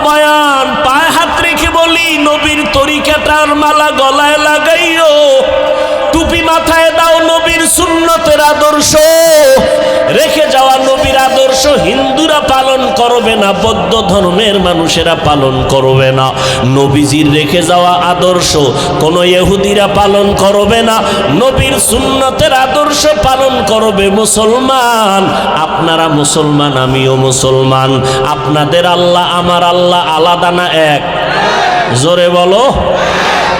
বয়ান, পায়ে হাত রেখে বলি নবীর তরিকাটার মালা গলায় লাগাইও, টুপি মাথায় দাও, নবীর সুন্নতের আদর্শ রেখে যাওয়া নবীর আদর্শ হিন্দুরা পালন করবে না, বৌদ্ধ ধর্মের মানুষেরা পালন করবে না। নবীজির রেখে যাওয়া আদর্শ কোন ইহুদিরা পালন করবে না, নবীর সুন্নতের আদর্শ পালন করবে মুসলমান। আপনারা মুসলমান, আমিও মুসলমান। আপনাদের আল্লাহ আমার আল্লাহ আলাদা না এক? জোরে বলো।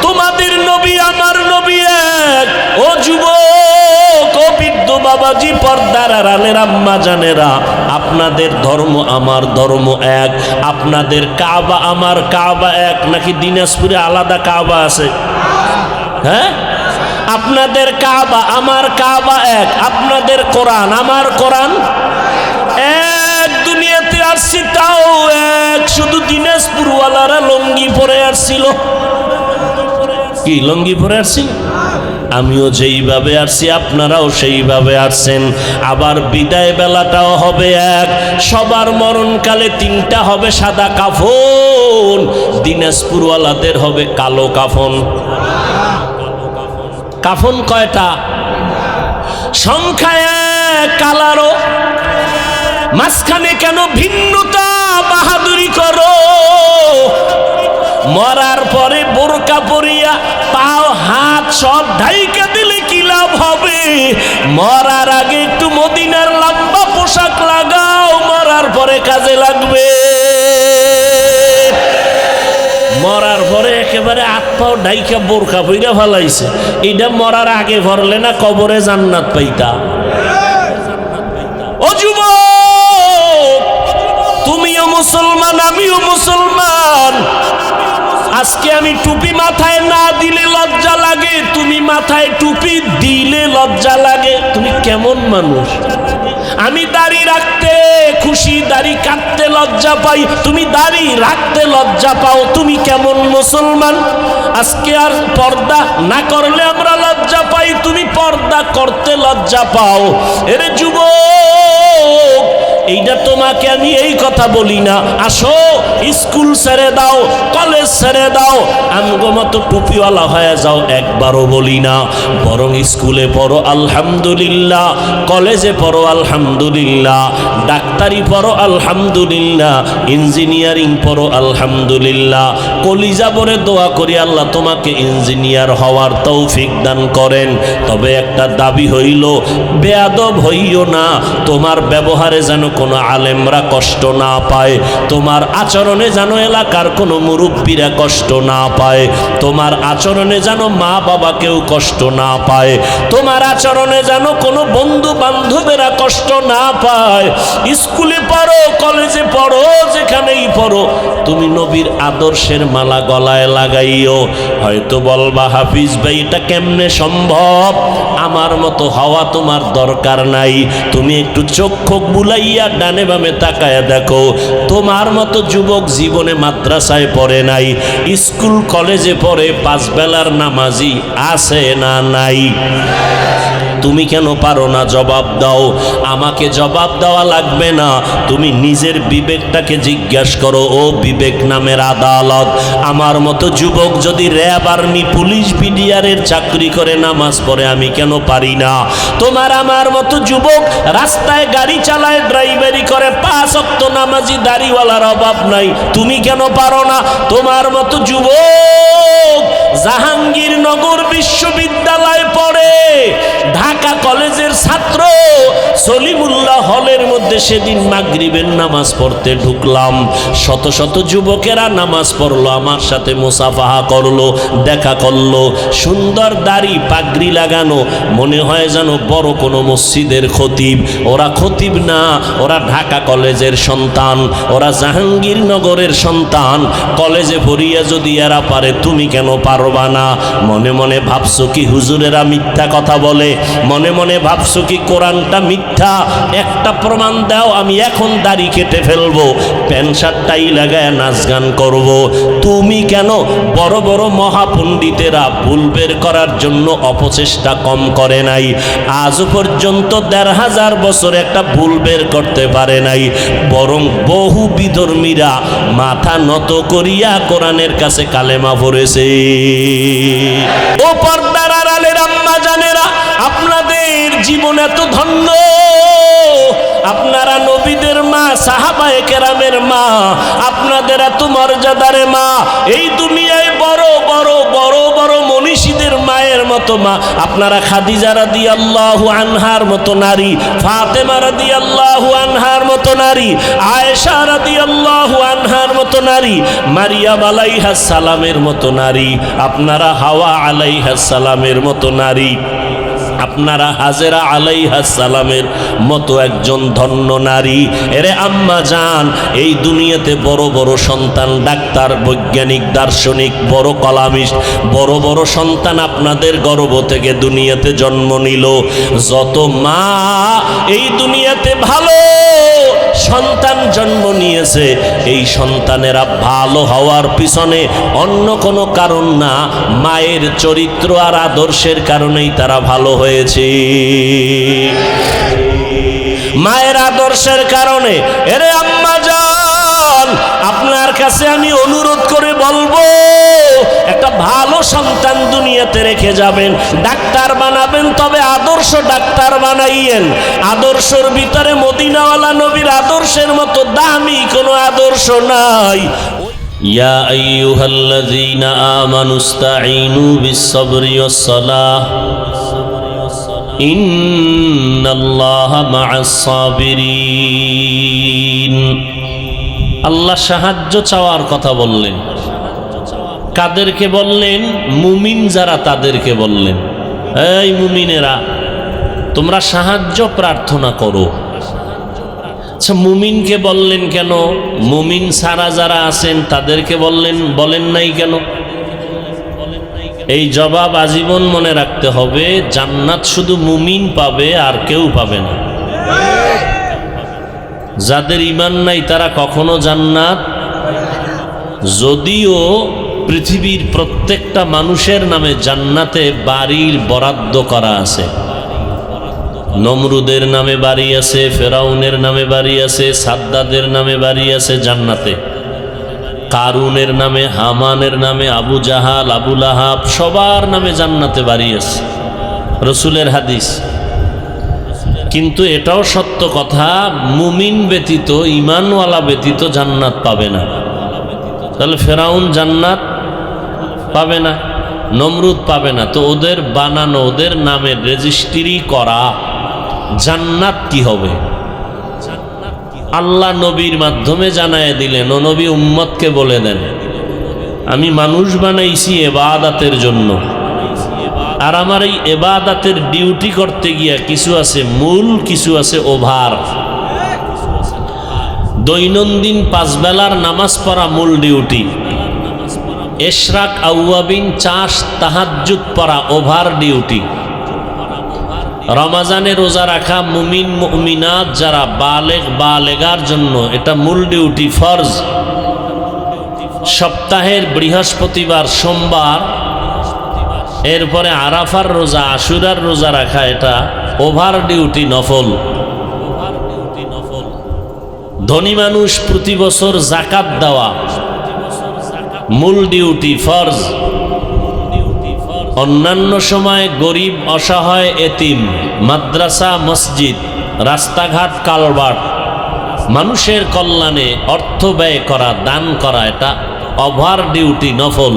তোমাদের নবী আমার নবী এক। ও যুবক, ও বৃদ্ধ বাবাজি, পর্দার আড়ালের আম্মা জানেরা, আপনাদের ধর্ম আমার ধর্ম এক, আপনাদের কাবা আমার কাবা এক। নাকি দিনাজপুরে আলাদা কাবা আছে? হ্যাঁ, আপনাদের কাবা আমার কাবা এক, আপনাদের কোরআন আমার কোরআন এক। দুনিয়াতে আসছি তাও এক, শুধু দিনাজপুরওয়ালারা লঙ্গি পরে আসছিল। কি লঙ্গি পরে আসছি? আমিও যেইভাবে আসছি আপনারাও সেইভাবে আসছেন। আবার বিদায় বেলাটাও হবে এক। সবার মরণকালে তিনটা হবে সাদা কাফন, দিনাজপুরওয়ালাদের হবে কালো কাফন। কাফন কয়টা? সংখ্যা এক, কালারও। মাঝখানে কেন ভিন্নতা? বাহাদুরি করো। মরার পরে বোরকা পরিয়া পাও হাত সব ঢাইকা দিলে কি লাভ হবে? মরার আগে একটু মদিনার লম্বা পোশাক লাগাও, মরার পরে কাজে লাগবে। মরার পরে একেবারে হাত পাও ঢাইকা বোরকা পইরা ফেলাইছে, এটা মরার আগে ভরলে না কবরে জান্নাত পাইতা? ও যুবক, তুমিও মুসলমান, আমিও মুসলমান। আজকে আমি টুপি মাথায় না দিলে লজ্জা লাগে, তুমি মাথায় টুপি দিলে লজ্জা লাগে। তুমি কেমন মানুষ? আমি দাড়ি রাখতে খুশি, দাড়ি কাটতে লজ্জা পাই, তুমি দাড়ি রাখতে লজ্জা পাও। তুমি কেমন মুসলমান? আজকে আর পর্দা না করলে আমরা লজ্জা পাই, তুমি পর্দা করতে লজ্জা পাও। এরে যুবক, এইটা তোমাকে আমি এই কথা বলি না, আসো স্কুল ছেড়ে দাও, কলেজ ছেড়ে দাও, আমগো মতো টুপিওয়ালা হয়ে যাও, একবারও বলি না। বরং স্কুলে পড়ো আলহামদুলিল্লাহ, কলেজে পড়ো আলহামদুলিল্লাহ, ডাক্তারি পড়ো আলহামদুলিল্লাহ, ইঞ্জিনিয়ারিং পড়ো আলহামদুলিল্লাহ। কলিজা ভরে দোয়া করি আল্লাহ তোমাকে ইঞ্জিনিয়ার হওয়ার তৌফিক দান করেন। তবে একটা দাবি হইল, বেয়াদব হইও না, তোমার ব্যবহারে যেন কোনো আলেমরা কষ্ট না পায়, তোমার আচরণে যেন এলাকার কোনো মুরব্বীরা কষ্ট না পায়, তোমার আচরণে যেন মা বাবা কেউ কষ্ট না পায়, তোমার আচরণে যেন কোনো বন্ধু বান্ধবেরা কষ্ট না পায়। স্কুলে পড়ো, কলেজে পড়ো, যেখানেই পড়ো, তুমি নবীর আদর্শের মালা গলায় লাগাইও। হয়তো বলবা হাফিজ ভাই এটা কেমনে সম্ভব? আমার মতো হওয়া তোমার দরকার নাই। তুমি একটু চক্ষু বুলাইয়া ডানে বামে তাকায়া দেখো, তোমার মতো যুবক জীবনে মাদ্রাসায় পড়ে নাই, স্কুল কলেজে পড়ে, 5 বেলার নামাজি আছে না নাই? তুমি কেন পারো না? জবাব দাও। আমাকে জবাব দেওয়া লাগবে না, তুমি নিজের বিবেকটাকে জিজ্ঞাসা করো। ও বিবেক নামের আদালত, আমার মতো যুবক যদি র্যাব, আর্মি, পুলিশ, বিডিআরের চাকরি করে, নামাজ পড়ে, আমি কেন পারি না? তোমার আমার মতো যুবক রাস্তায় গাড়ি চালায়, ড্রাইভারি করে, 5 ওয়াক্ত নামাজি, দাড়িওয়ালার অভাব নাই, তুমি কেন পারো না? তোমার মতো যুবক জাহাঙ্গীরনগর বিশ্ববিদ্যালয় পড়ে, ঢাকা কলেজের ছাত্র, সলিমুল্লাহ হলের মধ্যে সেদিন মাগরিবের নামাজ পড়তে ঢুকলাম, শত শত যুবকেরা নামাজ পড়লো, আমার সাথে মুসাফাহা করলো, দেখা করলো, সুন্দর দাড়ি পাগড়ি লাগানো, মনে হয় যেন বড় কোনো মসজিদের খতিব। ওরা খতিব না, ওরা ঢাকা কলেজের সন্তান, ওরা জাহাঙ্গীরনগরের সন্তান। কলেজে পড়িয়া যদি এরা পারে, তুমি কেন পারবা না? মনে মনে ভাবছো কি হুজুরেরা মিথ্যা কথা বলে? মনে মনে ভাবছো কি কোরআনটা মিথ্যা? একটা প্রমাণ দাও, আমি এখন দাড়ি কেটে ফেলবো, প্যান্ট শার্টটাই লাগায় নাচ গান করব। তুমি কেন? বড় বড় মহাপণ্ডিতেরা ভুল বের করার জন্য অপচেষ্টা কম করে নাই। আজও পর্যন্ত ১৫০০ বছর একটা ভুল বের করতে পারে নাই, বরং বহু বিধর্মীরা মাথা নত করিয়া কোরআনের কাছে কালেমা পড়েছে। ও পর্দার আড়ালের আম্মা জানেরা, আপনাদের জীবন এত ধন্য, আপনারা নবীদের মা, সাহাবায়ে কেরামের মা, আপনাদের এত মর্যাদারে মা। এই দুনিয়ায় বড় বড় বড় বড় মনীষীদের মায়ের মতো মা। আপনারা খাদিজা রাদিয়াল্লাহু আনহার মতো নারী, ফাতেমা রাদিয়াল্লাহু আনহার মতো নারী, আয়েশা রাদিয়াল্লাহু আনহার মতো নারী, মারিয়াম আলাইহাস সালামের মতো নারী, আপনারা হাওয়া আলাইহাস সালামের মতো নারী, আপনারা হাজেরা আলাইহাস সালামের মতো একজন ধন্য নারী। এরে আম্মা জান, এই দুনিয়াতে বড় বড় সন্তান, ডাক্তার, বৈজ্ঞানিক, দার্শনিক, বড় কলামিস্ট, বড় বড় সন্তান আপনাদের গর্ভ থেকে দুনিয়াতে জন্ম নিল। যত মা এই দুনিয়াতে ভালো সন্তান জন্ম নিয়েছে, এই সন্তানেরা ভালো হওয়ার পিছনে অন্য কোনো কারণ না, মায়ের চরিত্র আর আদর্শের কারণেই তারা ভালো হয়েছে। মায়ের আদর্শের কারণে। এরে আম্মা জান, আপনার কাছে আমি অনুরোধ করে বলবো, একটা ভালো সন্তান দুনিয়াতে রেখে যাবেন, ডাক্তার বানাবেন, তবে আদর্শ ডাক্তার বানাইয়েন। আদর্শের ভিতরে মদিনাওয়ালা নবীর আদর্শের মতো দামি কোনো আদর্শ নাই। ইয়া আইয়ুহাল্লাযীনা আমানুস্তাঈনু বিস-সাবরি ওয়াস-সালাহ ইন্নাল্লাহা মা'আস-সাবিরিন। আল্লাহ সাহায্য চাওয়ার কথা বললেন। কাদেরকে বললেন? মুমিন যারা তাদেরকে বললেন, এই মুমিনেরা তোমরা সাহায্য প্রার্থনা করো। আচ্ছা, মুমিনকে বললেন কেন? মুমিন ছাড়া যারা আছেন তাদেরকে বলেন নাই কেন? এই জবাব আজীবন মনে রাখতে হবে। জান্নাত শুধু মুমিন পাবে, আর কেউ পাবে না। যাদের ঈমান নাই তারা কখনো জান্নাত, যদিও পৃথিবীর প্রত্যেকটা মানুষের নামে জান্নাতে বাড়ির বরাদ্দ করা আছে। নমরুদের নামে বাড়ি আছে, ফেরাউনের নামে বাড়ি আছে, সাদ্দাদের নামে বাড়ি আছে জান্নাতে, কারুনের নামে, হামানের নামে, আবু জাহাল, আবু লাহাব, সবার নামে জান্নাতে বাড়ি আছে, রসুলের হাদিস। কিন্তু এটাও সত্য কথা, মুমিন ব্যতীত, ঈমানওয়ালা ব্যতীত জান্নাত পাবে না। তাহলে ফেরাউন জান্নাত পাবে না, নমরুদ পাবে না, তো ওদের বানানো, ওদের নামে রেজিস্ট্রি করা জান্নাত কি হবে? আল্লাহ নবীর মাধ্যমে জানায় দিলেন, ও নবী উম্মতকে বলে দেন, আমি মানুষ বানাইছি ইবাদতের জন্য, আর আমার এই ইবাদতের ডিউটি করতে গিয়া কিছু আছে মূল, কিছু আছে ওভার। দৈনন্দিন 5 বেলার নামাজ পড়া মূল ডিউটি, ইশরাক, আউয়াবিন, চাষ, তাহাজ্জুদ পড়া ওভার ডিউটি। রমাজানে রোজা রাখা মুমিন মুমিনাত যারা বালেগ বালেগার জন্য এটা মূল ডিউটি, ফরজ। সপ্তাহের বৃহস্পতিবার, সোমবার, এরপরে আরাফার রোজা, আশুরার রোজা রাখা এটা ওভার ডিউটি, নফল। ধনী মানুষ প্রতি বছর যাকাত দেওয়া মূল ডিউটি, ফরজ। অন্যান্য সময় গরিব, অসহায়, এতিম, মাদ্রাসা, মসজিদ, রাস্তাঘাট, কালভার্ট, মানুষের কল্যাণে অর্থ ব্যয় করা, দান করা, এটা ওভার ডিউটি, নফল।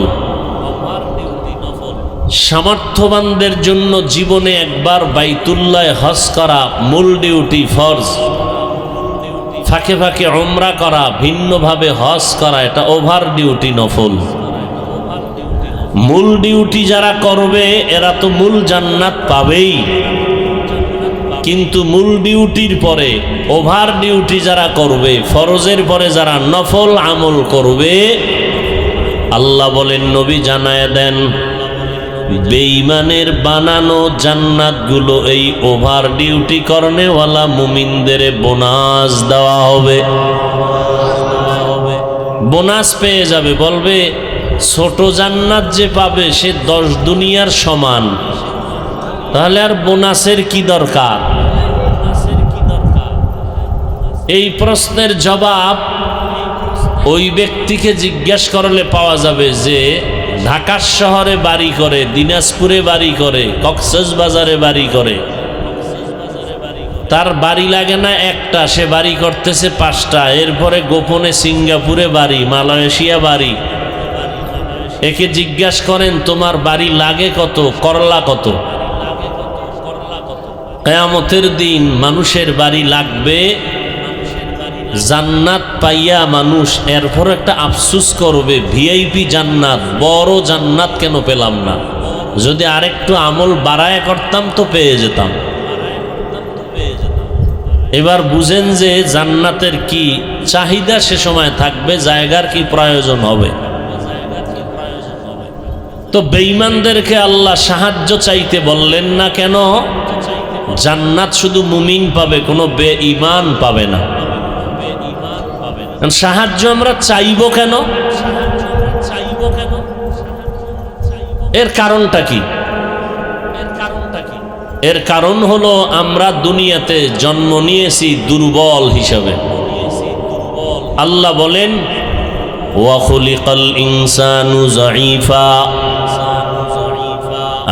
সামর্থ্যবানদের জন্য জীবনে একবার বাইতুল্লাহ হজ করা মূল ডিউটি, ফরজ। ফাঁকে ফাঁকে উমরা করা, ভিন্নভাবে হজ করা, এটা ওভার ডিউটি, নফল। মূল ডিউটি যারা করবে এরা তো মূল জান্নাত পাবেই, কিন্তু মূল ডিউটির পরে ওভার ডিউটি যারা করবে, ফরজের পরে যারা নফল আমল করবে, আল্লাহ বলেন, নবী জানায় দেন, বেঈমানের বানানো জান্নাতগুলো এই ওভার ডিউটি করনেওয়ালা মুমিনদের বোনাস দেওয়া হবে। বোনাস পেয়ে যাবে, বলবে ছোট জান্নাত যে পাবে সে 10 দুনিয়ার সমান, তাহলে আর বোনাসের কি দরকার? এই প্রশ্নের জবাব ওই ব্যক্তিকে জিজ্ঞাসা করলে পাওয়া যাবে যে ঢাকা শহরে বাড়ি করে, দিনাজপুরে বাড়ি করে, কক্সবাজারে বাড়ি করে, তার বাড়ি লাগে না একটা, সে বাড়ি করতেছে 5টা, এরপরে গোপনে সিঙ্গাপুরে বাড়ি, মালয়েশিয়া বাড়ি। একে জিজ্ঞাসা করেন তোমার বাড়ি লাগে কত, করলা কত? কিয়ামতের দিন মানুষের বাড়ি লাগবে জান্নাত পাইয়া মানুষ এরপর একটা আফসোস করবে, ভিআইপি জান্নাত, বড় জান্নাত কেন পেলাম না? যদি আরেকটু আমল বাড়ায় করতাম তো পেয়ে যেতাম। এবার বুঝেন যে জান্নাতের কি চাহিদা সে সময় থাকবে, জায়গার কি প্রয়োজন হবে। তো বেঈমানদেরকে আল্লাহ সাহায্য চাইতে বললেন না কেন? জান্নাত শুধু মুমিন পাবে, কোনো বেঈমান পাবে না। সাহায্য আমরা চাইবো কেন? এর কারণটা কি? এর কারণ হলো আমরা দুনিয়াতে জন্ম নিয়েছি দুর্বল হিসাবে। আল্লাহ বলেন ওয়া খুলিকাল ইনসানু যায়ীফা,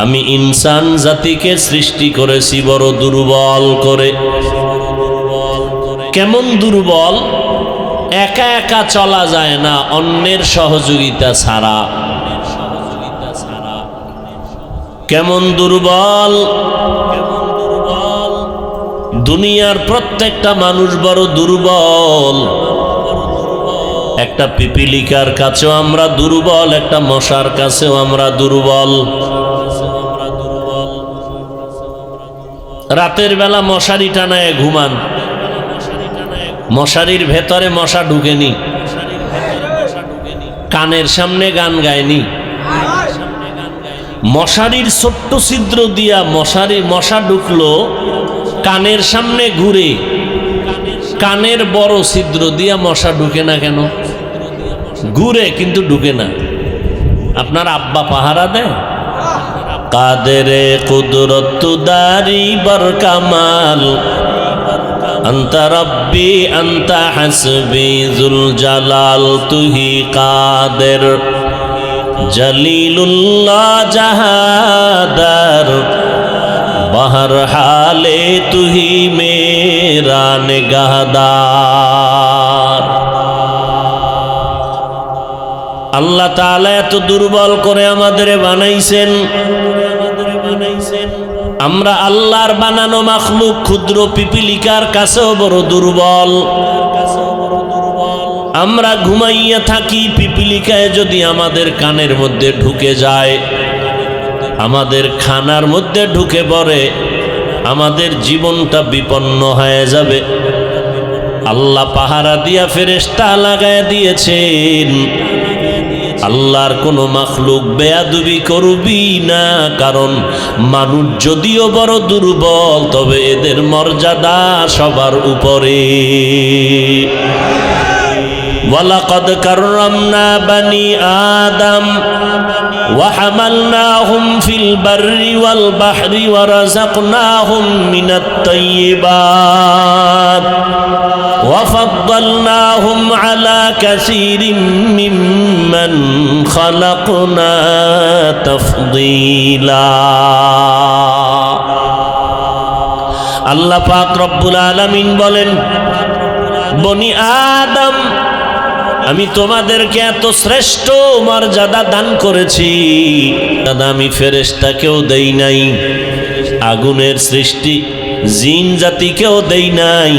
আমি ইনসান জাতিকে সৃষ্টি করেছি বড় দুর্বল করে। কেমন দুর্বল? একা একা চলা যায় না, অন্যের সহযোগিতা ছাড়া। কেমন দুর্বল? দুনিয়ার প্রত্যেকটা মানুষ বড় দুর্বল। একটা পিপিলিকার কাছেও আমরা দুর্বল, একটা মশার কাছেও আমরা দুর্বল। রাতের বেলা মশারি টানায় ঘুমান, মশারির ভেতরে মশা ঢুকেনি, কানের সামনে গান গায়নি, মশারির ছোট্ট ছিদ্র দিয়া মশা ঢুকলো, কানের সামনে ঘুরে, কানের বড় ছিদ্র দিয়া মশা ঢুকে না কেন? ঘুরে কিন্তু ঢুকে না। আপনার আব্বা পাহারা দেয়? কাদেরে কুদরত দারি বর কামাল, আন্তা রব্বি আন্তা হাসবি জুল জালাল, তুহি কাদের জলিলুল্লাহ জাহাদার, বাহর হালে তুহি মেরা নিগাহদার। আল্লাহ তাআলা এত দুর্বল করে আমাদের বানাইছেন। আমরা আল্লাহর বানানো মাখলুক, ক্ষুদ্র পিপিলিকার কাছেও বড় দুর্বল। আমরা ঘুমাইয়া থাকি, পিপিলিকায় যদি আমাদের কানের মধ্যে ঢুকে যায়, আমাদের খানার মধ্যে ঢুকে পড়ে, আমাদের জীবনটা বিপন্ন হয়ে যাবে। আল্লাহ পাহারা দিয়া ফেরেশতা লাগায় দিয়েছেন। আল্লাহর কোনো মাখলুক বেয়াদবি করবি না, কারণ মানুষ যদিও বড় দুর্বল, তবে এদের মর্যাদা সবার উপরে। ওয়ালাকাদ কাররামনা বানি আদম ওয়া হামালনাহুম ফিল বাররি ওয়াল বাহরি ওয়া রাযাকনাহুম মিনাত তাইয়্যিবাত ওয়া ফাদ্দালনাহুম আলা কাসীরিম মিম্মান খালাকনা তাফদীলা। আল্লাহ পাক রব্বুল আলামিন বলেন, বনি আদম, আমি তোমাদেরকে এত শ্রেষ্ঠ মর্যাদা দান করেছি, দাদা আমি ফেরেশতাকেও দেই নাই, আগুনের সৃষ্টি জিন জাতিকেও দেই নাই।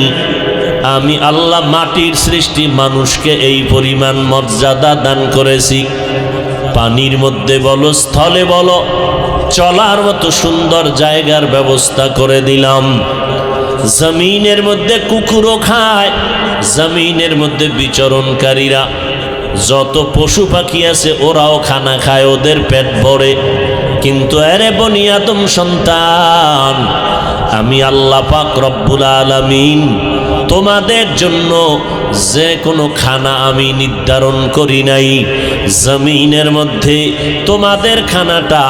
আমি আল্লাহ মাটির সৃষ্টি মানুষকে এই পরিমাণ মর্যাদা দান করেছি। পানির মধ্যে বলো, স্থলে বলো, চলার মতো সুন্দর জায়গার ব্যবস্থা করে দিলাম। জমিনের মধ্যে কুকুরও খায়, জমিনের মধ্যে বিচরণকারীরা যত পশু পাখি আছে ওরাও খানা খায়, ওদের পেট ভরে। কিন্তু আরে বনি আদম সন্তান, আমি আল্লাহ পাক রব্বুল আলামিন তোমাদের জন্য যে কোনো খানা আমি নির্ধারণ করি নাই। জমিনের মধ্যে তোমাদের খানাটা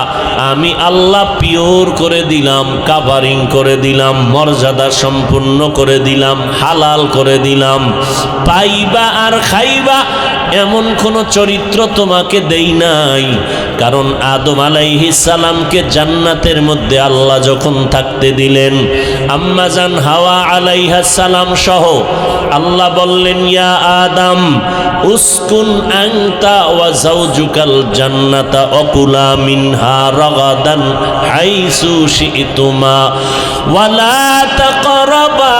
আমি আল্লাহ পিওর করে দিলাম, কাভারিং করে দিলাম, মর্যাদা সম্পূর্ণ করে দিলাম, হালাল করে দিলাম। পাইবা আর খাইবা এমন কোনো চরিত্র তোমাকে দেই নাই। কারণ আদম আলাইহিস সালামকে জান্নাতের মধ্যে আল্লাহ যখন থাকতে দিলেন, আম্মা জান হাওয়া আলাইহিস সালাম সহ আল্লাহ বললেন, ইয়া আদম উসকুন আনতা ওয়া যাওজুকাল জান্নাতা অকুলা মিনহা রাগাদান হাইসু শিতুমা ওয়ালা তাকরাবা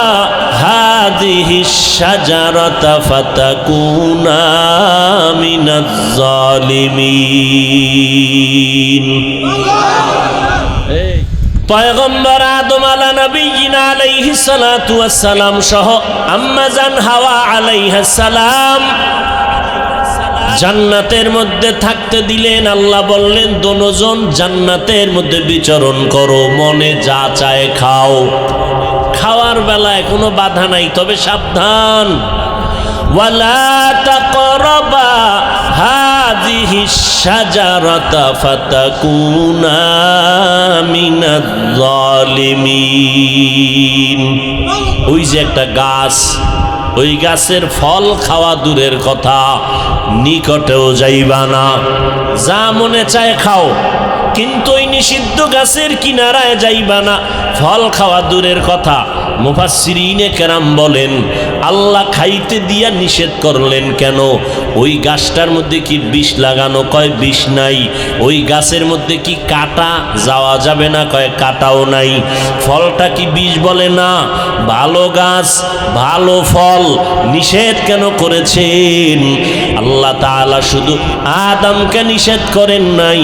হাযিহিশ শাজারাতা ফাতাকুনা মিনাজ জালিমিন। পয়গম্বর আদম নবিয়িনা আলাইহিস সালাতু ওয়াস সালাম সহ আম্মা জান হাওয়া আলাইহিস সালাম জান্নাতের মধ্যে থাকতে দিলেন। আল্লাহ বললেন, দোনোজন জান্নাতের মধ্যে বিচরণ করো, মনে যা চায় খাও। খাওয়ার বেলায় কোনো বাধা নাই, তবে সাবধান, ওয়ালা তাকরাবা হাযিহিশ শাজারাতা ফাতাকুনা মিনাজ জালিমিন। ওই যে একটা গাছ, ওই গাছের ফল খাওয়া দূরের কথা, নিকটেও যাইবা না। যা মনে চায় খাও, কিন্তু ওই নিষিদ্ধ গাছের কিনারায় যাইবা না। ফল খাওয়া দূরের কথা, মুফাসসিরিনে কেরাম বলেন আল্লাহ খাইতে দিয়া নিষেধ করলেন কেন? ওই গাছটার মধ্যে কি বিষ লাগানো? কয় বিষ নাই। ওই গাছের মধ্যে কি কাটা যাওয়া যাবে না? কয় কাটাও নাই। ফলটা কি বিষ? বলে না। ভালো গাছ, ভালো ফল, নিষেধ কেন করেছেন? আল্লাহ তাআলা শুধু আদমকে নিষেধ করেন নাই,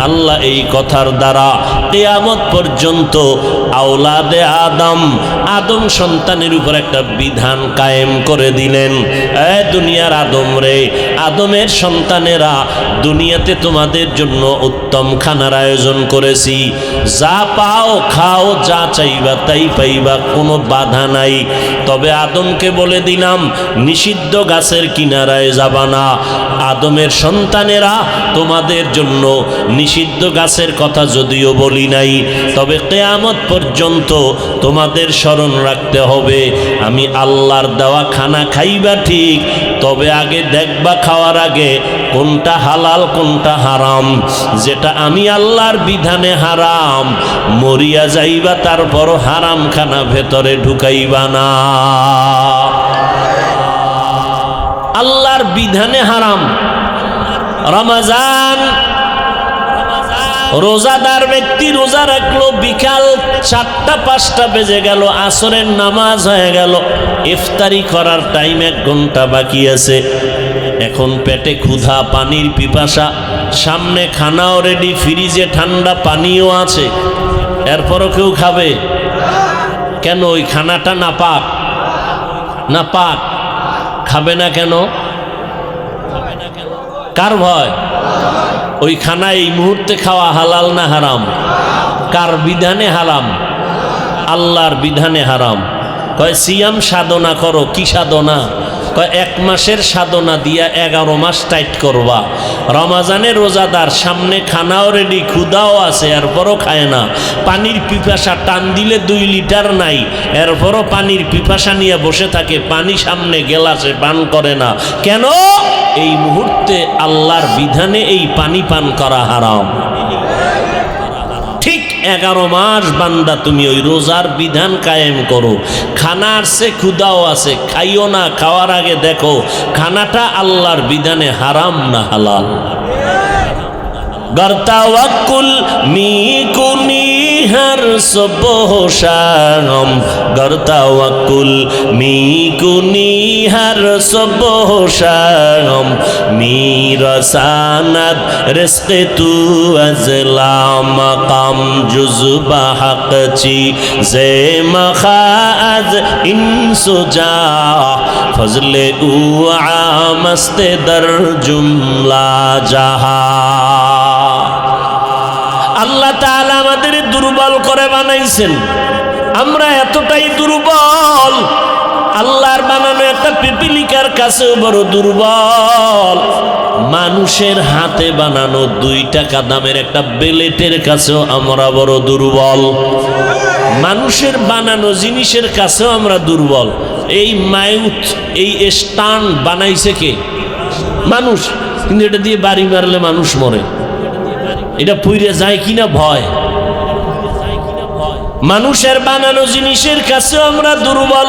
আল্লাহ এই কথার দ্বারা কিয়ামত পর্যন্ত আওলাদে আদম, আদম সন্তানের উপর একটা বিধান কায়েম করে দিলেন। এ দুনিয়ার আদম রে, আদমের সন্তানেরা, দুনিয়াতে তোমাদের জন্য উত্তম খানার আয়োজন করেছি। যা পাও খাও, যা চাইবা তাই পাইবা, কোনো বাধা নাই। তবে আদমকে বলে দিলাম নিষিদ্ধ গাছের কিনারায় যাবা না। আদমের সন্তানেরা, তোমাদের জন্য নিষিদ্ধ গাছের কথা যদিও বলি নাই, তবে কিয়ামত পর্যন্ত তোমাদের স্মরণ রাখতে হবে আমি আল্লাহর দেওয়া খানা খাইবা ঠিক, তবে আগে দেখবা খাওয়ার আগে কোনটা হালাল কোনটা হারাম। যেটা আমি আল্লাহর বিধানে হারাম, মরিয়া যাইবা তারপর হারাম খানা ভেতরে ঢুকাইবা না। আল্লাহর বিধানে হারাম। রমজান, রোজাদার ব্যক্তি রোজা রাখলো, বিকাল 4টা-5টা বেজে গেল, আসরের নামাজ হয়ে গেল, ইফতারি করার টাইম 1 ঘন্টা বাকি আছে। এখন পেটে ক্ষুধা, পানির পিপাসা, সামনে খানাও রেডি, ফ্রিজে ঠান্ডা পানিও আছে, এরপরও কেউ খাবে কেন? ওই খানাটা নাপাক, নাপাক, খাবে না কেন? কার ভয়? ওই খানা এই মুহূর্তে খাওয়া হালাল না হারাম? কার বিধানে হারাম? আল্লাহর বিধানে হারাম। কয় সিয়াম সাধনা করো। কি সাধনা? কয় 1 মাসের সাধনা দিয়া 11 মাস টাইট করবা। রমজানের রোজাদার, সামনে খানাও রেডি, ক্ষুধাও আছে, এরপরও খায় না। পানির পিপাসা, টান দিলে 2 লিটার নাই, এরপরও পানির পিপাসা নিয়ে বসে থাকে, পানি সামনে গেলাসে পান করে না কেন? এই মুহূর্তে আল্লাহর বিধানে এই পানি পান করা হারাম। ঠিক 11 মাস বান্দা তুমি ওই রোজার বিধান কায়েম করো। খানা আসছে, ক্ষুধাও আছে, খাইও না। খাওয়ার আগে দেখো খানাটা আল্লাহর বিধানে হারাম না হালাল। গর্তাওয়াক্কুল মিকুনি হর সুবহ শাম, গর্তাওয়াক্কুল মিকুনি হর সুবহ শাম, মিরসানাত রিজকে তু আজলা মাকাম জুজবা হকচি জে মখাজ ইনসুজা ফজলে উ আমস্তে দর জুমলা জাহা। আল্লাহ তাআলা আমাদের দুর্বল করে বানাইছেন। আমরা এতটাই দুর্বল, আল্লাহর বানানো একটা পিপিলিকার কাছেও বড় দুর্বল। মানুষের হাতে বানানো 2 টাকা দামের একটা বেলেটের কাছেও আমরা বড় দুর্বল। মানুষের বানানো জিনিসের কাছেও আমরা দুর্বল। এই মায়ুত, এই স্টান্ড বানাইছে কে? মানুষ। কিন্তু এটা দিয়ে বাড়ি মারলে মানুষ মরে, এটা পুড়ে যায় কিনা ভয়। মানুষের বানানো জিনিসের কাছেও আমরা দুর্বল,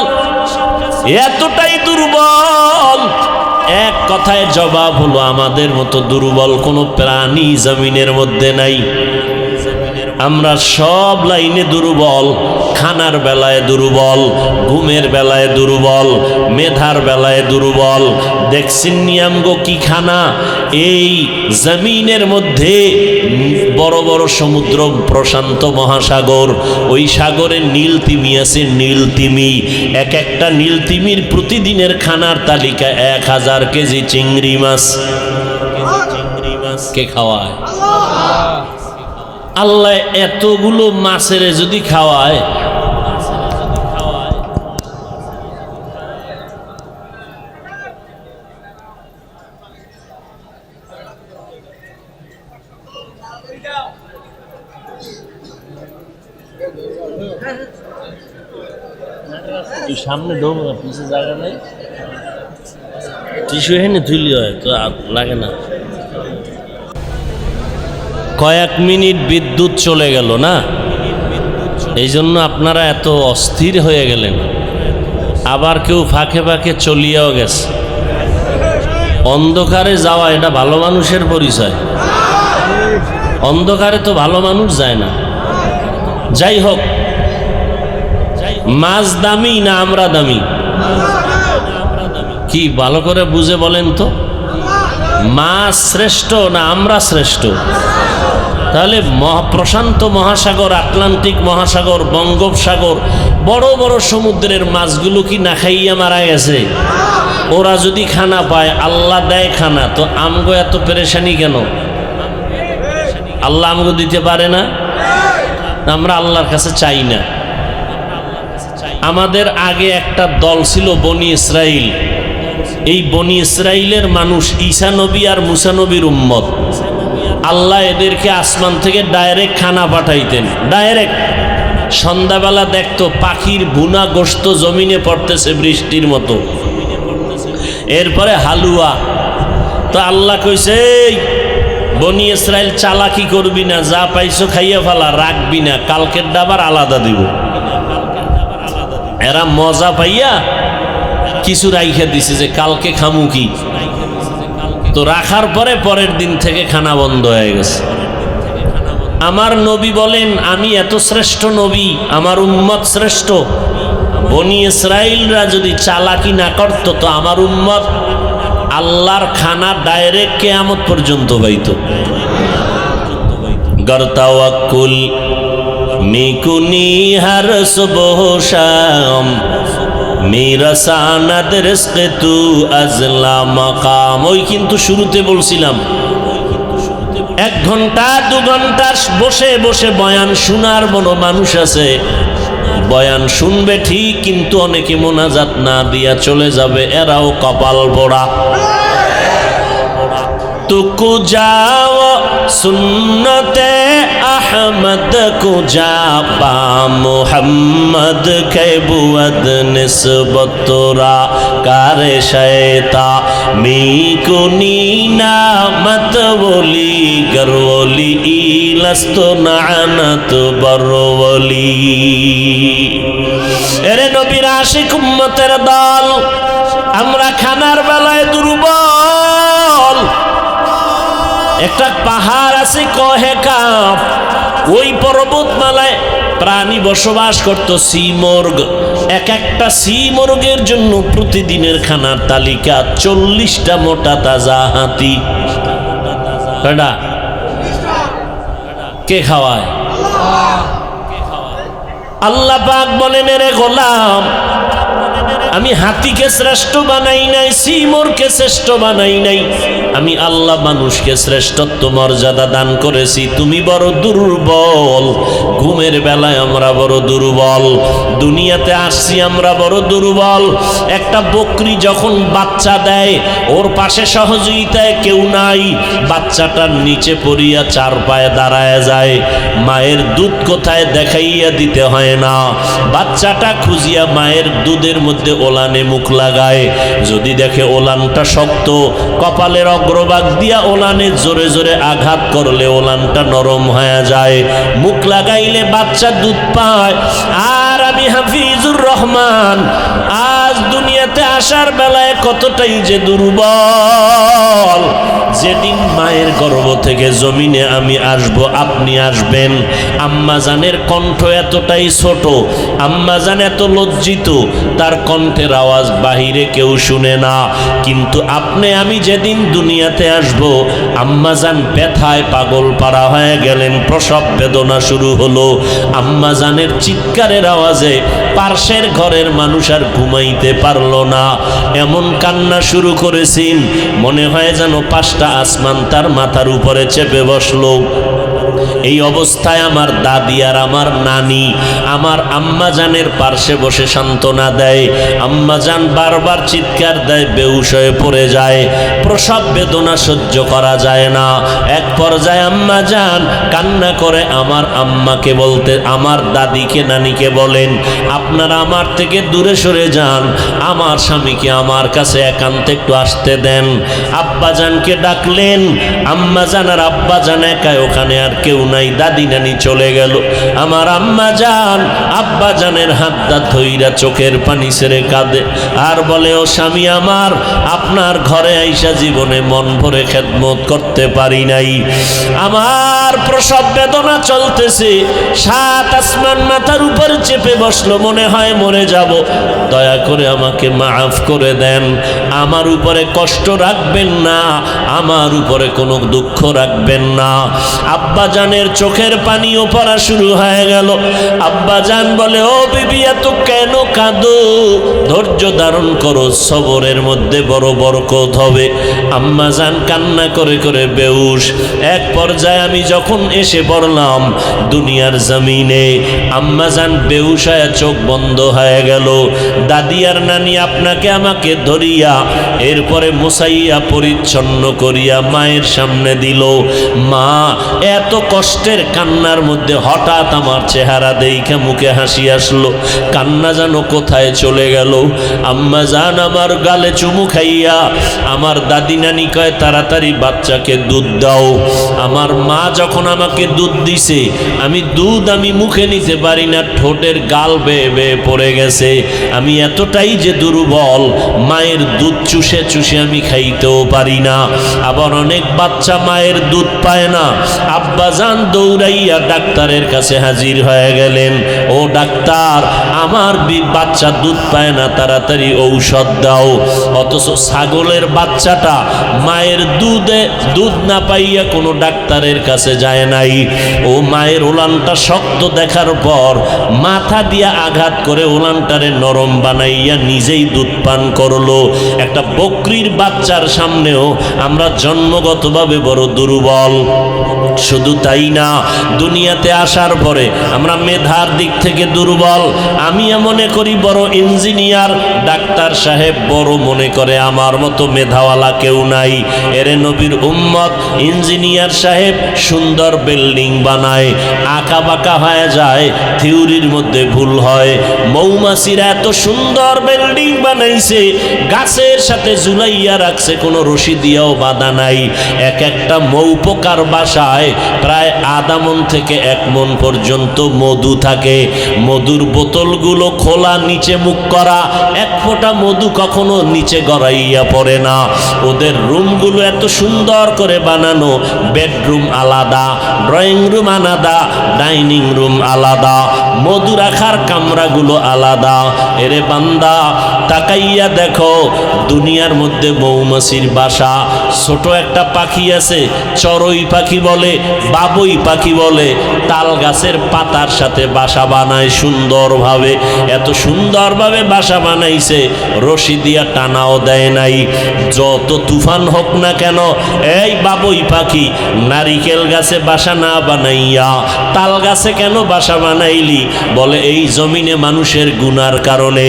এতটাই দুর্বল। এক কথায় জবাব হলো, আমাদের মতো দুর্বল কোনো প্রাণী জমিনের মধ্যে নাই। আমরা সব লাইনে দুর্বল। খানার বেলায় দুর্বল, ঘুমের বেলায় দুর্বল, মেধার বেলায় দুর্বল। দেখছেন নিয়ামগো কি খানা? এই জমিনের মধ্যে বড় বড় সমুদ্র, প্রশান্ত মহাসাগর, ওই সাগরে নীল তিমি আছে, নীল তিমি। এক একটা নীল তিমির প্রতিদিনের খানার তালিকা 1000 কেজি চিংড়ি মাছ। কে খাওয়ায়? আল্লাহ এতগুলো মাছের যদি খাওয়ায়, সামনে ঢোক, পিছে জায়গা নেই, টিস্যু হেনে তুলি হয় তো লাগে না। কয়েক মিনিট বিদ্যুৎ চলে গেল না, এই জন্য আপনারা এত অস্থির হয়ে গেলেন। আবার কেউ ফাঁকে ফাঁকে চলিয়াও গেছে। অন্ধকারে যাওয়া এটা ভালো মানুষের পরিচয়। অন্ধকারে তো ভালো মানুষ যায় না। যাই হোক, মাছ দামি না আমরা দামি? কি ভালো করে বুঝে বলেন তো, মাছ শ্রেষ্ঠ না আমরা শ্রেষ্ঠ? তাহলে প্রশান্ত মহাসাগর, আটলান্টিক মহাসাগর, বঙ্গোপসাগর, বড় বড় সমুদ্রের মাছগুলো কি না খাইয়া মারা গেছে? ওরা যদি খানা পায়, আল্লাহ দেয় খানা, তো আমগো এত পেরেশানি কেন? আল্লাহ আমগো দিতে পারে না? আমরা আল্লাহর কাছে চাই না। আমাদের আগে একটা দল ছিল বনি ইসরাইল। এই বনি ইসরাইলের মানুষ ঈসা নবী আর মুসা নবীর উম্মত। আল্লাহ এদেরকে আসমান থেকে ডাইরেক্ট খানা পাঠাইতেন, ডাইরেক্ট। সন্ধ্যাবেলা দেখতো পাখির ভুনা গোশত জমিনে পড়তেছে বৃষ্টির মতো, এরপরে হালুয়া। তো আল্লাহ কইছে, বনি ইসরাইল চালাকি করবি না, যা পাইছো খাইয়া ফেলা, রাখবি না, কালকের ডাবার আলাদা দিব। এরা মজা পাইয়া কিছু রাইখা দিছে যে কালকে খামু কি। তো রাখার পরে পরের দিন থেকে খানা বন্ধ হয়ে গেছে। আমার নবী বলেন, আমি এত শ্রেষ্ঠ নবী, আমার উম্মত শ্রেষ্ঠ। বনি ইসরাইলরা যদি চালাকি না করতো, তো আমার উম্মত আল্লাহর খানা ডাইরেক্ট কিয়ামত পর্যন্ত পাইতো। গরতাওয়াক্কুল মিকুনি হর সুবহ শাম, মেরা সানাদ রিজকে তু আজলা মাকাম। ওই কিন্তু শুরুতে বলছিলাম, 1 ঘন্টা 2 ঘন্টা বসে বসে বয়ান শোনার মতো মানুষ আছে। বয়ান শুনবে ঠিক, কিন্তু অনেকে মোনাজাত না দিয়া চলে যাবে, এরাও কপাল পোড়া। तुकु जाओ सुन्नते अहमद को जा पा मोहम्मद के बुअद निस्बतरा कारे शैता मी को नीना मत बोली गरवली इलस्तो नानत बरवली। एरे नबीर आशिक उम्मतेर दल আমরা খানার বেলায় দুর্বল। একটা পাহাড় আছে কহে কাপ, ওই পর্বতমালায় প্রাণী বসবাস করত, সিমর্গ। এক একটা সিমর্গের জন্য প্রতিদিনের খানার তালিকা 40টা মোটা তাজা হাতি। কে খাওয়ায়? আল্লাহ পাক বলেন, রে গোলাম আমি হাতিকে শ্রেষ্ঠ বানাই নাই, সিমরকে শ্রেষ্ঠ বানাই নাই, আমি আল্লাহ মানুষকে শ্রেষ্ঠত্ব মর্যাদা দান করেছি। তুমি বড় দুর্বল, ঘুমের বেলায় আমরা বড় দুর্বল, দুনিয়াতে আসছি আমরা বড় দুর্বল। একটা বকরি যখন বাচ্চা দেয়, ওর পাশে সহযোগিতায় কেউ নাই, বাচ্চাটার নিচে পড়িয়া চার পায়ে দাঁড়ায় যায়। মায়ের দুধ কোথায় দেখাইয়া দিতে হয় না, বাচ্চাটা খুঁজিয়া মায়ের দুধের মধ্যে ওলানে মুখ লাগায়। যদি দেখে ওলানটা শক্ত, কপালের অগ্রভাগ দিয়া ওলানে জোরে জোরে আঘাত করলে ওলানটা নরম হয়ে যায়, মুখ লাগাইলে বাচ্চা দুধ পায়। আর আমি হাফিজুর রহমান আজ দুনিয়াতে আসার বেলায় কতটাই যে দুর্বল। যেদিন মায়ের গর্ভ থেকে জমিনে আমি আসব, আপনি আসবেন, আম্মাজানের কণ্ঠ এতটাই ছোট, আম্মাজান এত লজ্জিত, তার কণ্ঠের আওয়াজ বাহিরে কেউ শুনে না। কিন্তু আপনি আমি যেদিন দুনিয়াতে আসব, আম্মাজান ব্যথায় পাগল পারা হয়ে গেলেন, প্রসব বেদনা শুরু হলো। আম্মাজানের চিৎকারের আওয়াজে পার্শ্বের ঘরের মানুষ আর ঘুমাইতে পারল না, এমন কান্না শুরু করেছেন, মনে হয় যেন 5টা আসমান তার মাথার উপরে চেপে বসলো। এই অবস্থায় আমার দাদি আর আমার নানি আমার আম্মাজানের পার্শ্বে বসে সান্ত্বনা দেয়। আম্মাজান বারবার চিৎকার দেয়, বেহুশ হয়ে পড়ে যায়, প্রসব বেদনা সহ্য করা যায় না। এক পর্যায়ে আম্মাজান কান্না করে আমার আম্মাকে বলতে, আমার দাদিকে নানিকে বলেন, আপনারা আমার থেকে দূরে সরে যান, আমার স্বামীকে আমার কাছে একান্তে একটু আসতে দেন। আব্বাজানকে ডাকলেন, আম্মাজান আর আব্বাজান একাই, ওখানে আর কেউ নাই, দাদি নানি চলে গেল। আমার আম্মাজান আব্বাজানের হাতটা ধইরা চোখের পানি ছেড়ে কাঁদে আর বলে, ও স্বামী আমার, আপনার ঘরে আইসা জীবনে মন ভরে খেদমত করতে পারি নাই, আমার প্রসব বেদনা চলতেছে, 7 আসমান মাথার উপর চেপে বসলো, মনে হয় মরে যাব, দয়া করে আমাকে মাফ করে দেন, আমার উপরে কষ্ট রাখবেন না, আমার উপরে কোনো দুঃখ রাখবেন না। আব্বাজানের চোখের পানিও পড়া শুরু হয়ে গেল। আব্বাজান বলে, ও বিবি এত কেন কাঁদো, ধৈর্য ধারণ করো, সবরের মধ্যে বড় বরকত হবে। আম্মাজান কান্না করে করে বেহুশ। এক পর্যায়ে আমি যখন এসে পড়লাম দুনিয়ার জমিনে, আম্মাজান বেহুশ হয়ে চোখ বন্ধ হয়ে গেল। দাদি আর নানি আপনাকে আমাকে ধরিয়া এরপরে মুসাইয়া পরিচ্ছন্ন করিয়া মায়ের সামনে দিল। মা এত কষ্টের কান্নার মধ্যে হঠাৎ আমার চেহারা দেখে মুখে হাসি আসলো, কান্না যেন কোথায় চলে গেল। আম্মাজান আমার গালে চুমু খাইয়া আমার দাদি নানি কয়, তাড়াতাড়ি বাচ্চাকে দুধ দাও। আমার মা যখন আমাকে দুধ দিছে, আমি মুখে নিতে পারি না, ঠোঁটের গাল বেয়ে বেয়ে পড়ে গেছে। আমি এতটাই যে দুর্বল, মায়ের দুধ চুষে চুষে আমি খাইতেও পারি না। আবার অনেক বাচ্চা মায়ের দুধ পায় না। আব্বাজান দৌড়াইয়া ডাক্তারের কাছে হাজির হয়ে গেলেন, ও ডাক্তার, আমার বাচ্চা দুধ পায় না, তাড়াতাড়ি ঔষধ দাও। অথচ ছাগলের বাচ্চাটা মায়ের দুধ না পাইয়া কোনো ডাক্তারের কাছে যায় নাই। ও মায়ের ওলানটা শক্ত দেখার পর মাথা দিয়া আঘাত করে ওলানটারে নরম বানাইয়া নিজেই দুধ পান করলো। একটা বকরির বাচ্চার সামনেও আমরা জন্মগতভাবে বড় দুর্বল। শুধু তাই না, দুনিয়াতে আসার পরে আমরা মেধার দিক থেকে দুর্বল। আমি মনে করি বড় ইঞ্জিনিয়ার, ডাক্তার সাহেব বড় মনে করে আমার মতো মেধাওয়ালা কেউ নাই। এরে নবীর উম্মত, ইঞ্জিনিয়ার সাহেব সুন্দর বিল্ডিং বানায়, আঁকা বাঁকা হয়ে যায়, থিওরির মধ্যে ভুল হয়। মৌমাছিরা এত সুন্দর বিল্ডিং বানাইছে, গাছের সাথে ঝুলাইয়া রাখছে, কোনো রশি দিয়েও বাঁধা নাই। এক একটা মৌ পোকার বাসায় প্রায় আধা মণ থেকে 1 মণ পর্যন্ত মধু থাকে। মধুর বোতলগুলো খোলা, নিচে মুখ করা, 1 ফোঁটা মধু কখনো নিচে গড়াইয়া পড়ে না। ওদের রুমগুলো এত সুন্দর করে বানানো, বেডরুম আলাদা, ড্রয়িং রুম আলাদা, ডাইনিং রুম আলাদা, মধু রাখার কামরাগুলো আলাদা। এরে বান্দা তাকাইয়া দেখো, দুনিয়ার মধ্যে মৌমাছির বাসা। ছোট একটা পাখি আছে, চড়ুই পাখি বলে, বাবুই পাখি বলে, তাল গাছের পাতার সাথে বাসা বানায় সুন্দরভাবে। এত সুন্দরভাবে বাসা বানাইছে, রশি দিয়া টানাও দেয় নাই। যত তুফান হোক না কেন, এই বাবুই পাখি নারিকেল গাছে বাসা না বানাইয়া তাল গাছে কেন বাসা বানাইলি? বলে এই জমিনে মানুষের গুনার কারণে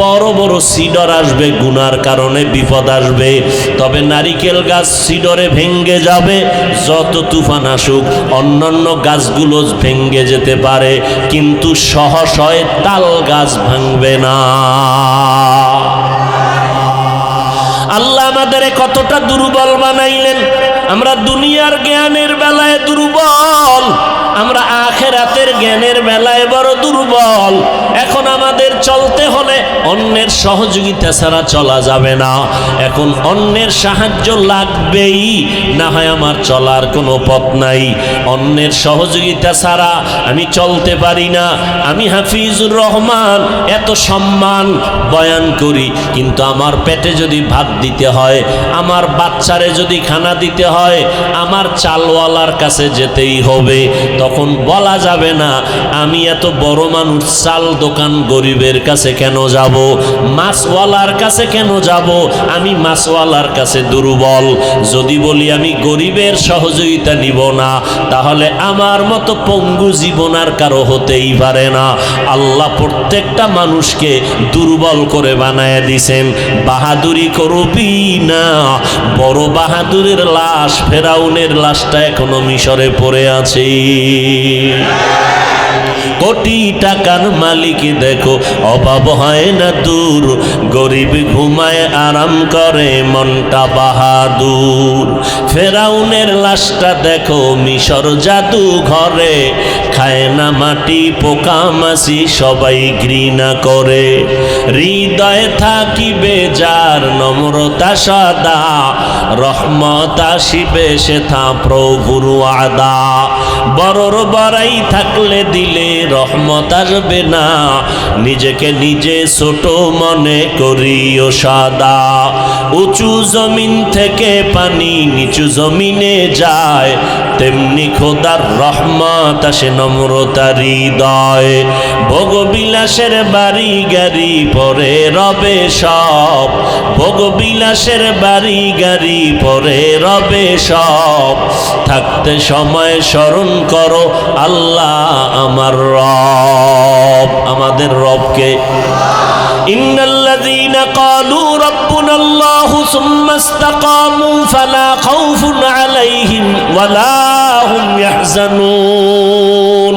বড় বড় সিডর আসবে, গুনার কারণে বিপদ আসবে। তবে নারিকেল গাছ সিডরে ভেঙ্গে যাবে, যত তুফান আসুক অন্যান্য গাছগুলো ভেঙ্গে যেতে পারে, কিন্তু সহসয় তাল গাছ ভাঙবে না। আল্লাহ আমাদের কতটা দুর্বল বানাইলেন। আমরা দুনিয়ার জ্ঞানের বেলায় দুর্বল, আমরা আখিরাতের জ্ঞানের বেলায় বড় দুর্বল। এখন আমাদের চলতে হলে অন্যের সহযোগিতা ছাড়া চলা যাবে না। এখন অন্যের সাহায্য লাগবেই, না হয় আমার চলার কোনো পথ নাই। অন্যের সহযোগিতা ছাড়া আমি চলতে পারি না। আমি হাফিজুর রহমান এত সম্মান বয়ান করি, কিন্তু আমার পেটে যদি ভাত দিতে হয়, আমার বাচ্চারে যদি খানা দিতে হয়, আমার চালওয়ালার কাছে যেতেই হবে। তখন বলা যাবে না আমি এত বড় মানুষ, চাল দোকান গরিবের কাছে কেন যাব, মাছওয়ালার কাছে কেন যাব, আমি মাছওয়ালার কাছে দুর্বল। যদি বলি আমি গরিবের সহযোগিতা নিব না, তাহলে আমার মতো পঙ্গু জীবন আর কারো হতেই পারে না। আল্লাহ প্রত্যেকটা মানুষকে দুর্বল করে বানায় দিছেন। বাহাদুরি করবি না, বড় বাহাদুরের লাশ, ফেরাউনের লাশটা এখনো মিশরে পড়ে আছে। কোটি টাকার মালিক দেখো অভাব হয় না দূর, গরিব ঘুমায় আরাম করে মনটা বাহাদুর। ফেরাউনের লাশটা দেখো মিশর জাদু ঘরে, খায় না মাটি পোকা মাছি সবাই ঘৃণা করে। হৃদয়ে থাকিবে যার নম্রতা সদা, রহমত আসিবে সেথা প্রভুর ওয়াদা। বড়র বড়াই থাকলে দিলে রহমত আসবে না, নিজেকে নিজে ছোট মনে করিও সদা। উঁচু জমিন থেকে পানি নিচু জমিনে যায়, তেমনি খোদার রহমত আসে নম্রতার হৃদয়। ভোগবিলাসের বাড়ি গাড়ি পরে রবে সব, ভোগবিলাসের বাড়ি গাড়ি পরে রবে সব। থাকতে সময় স্মরণ করো আল্লাহ আমার রব। আমাদের রবকে ইন্নাল্লাযীনা ক্বালু রাব্বুনাল্লাহু সুম্মা ইসতাকামু ফালা খাউফুন আলাইহিম ওয়ালা হুম ইয়াহজানুন।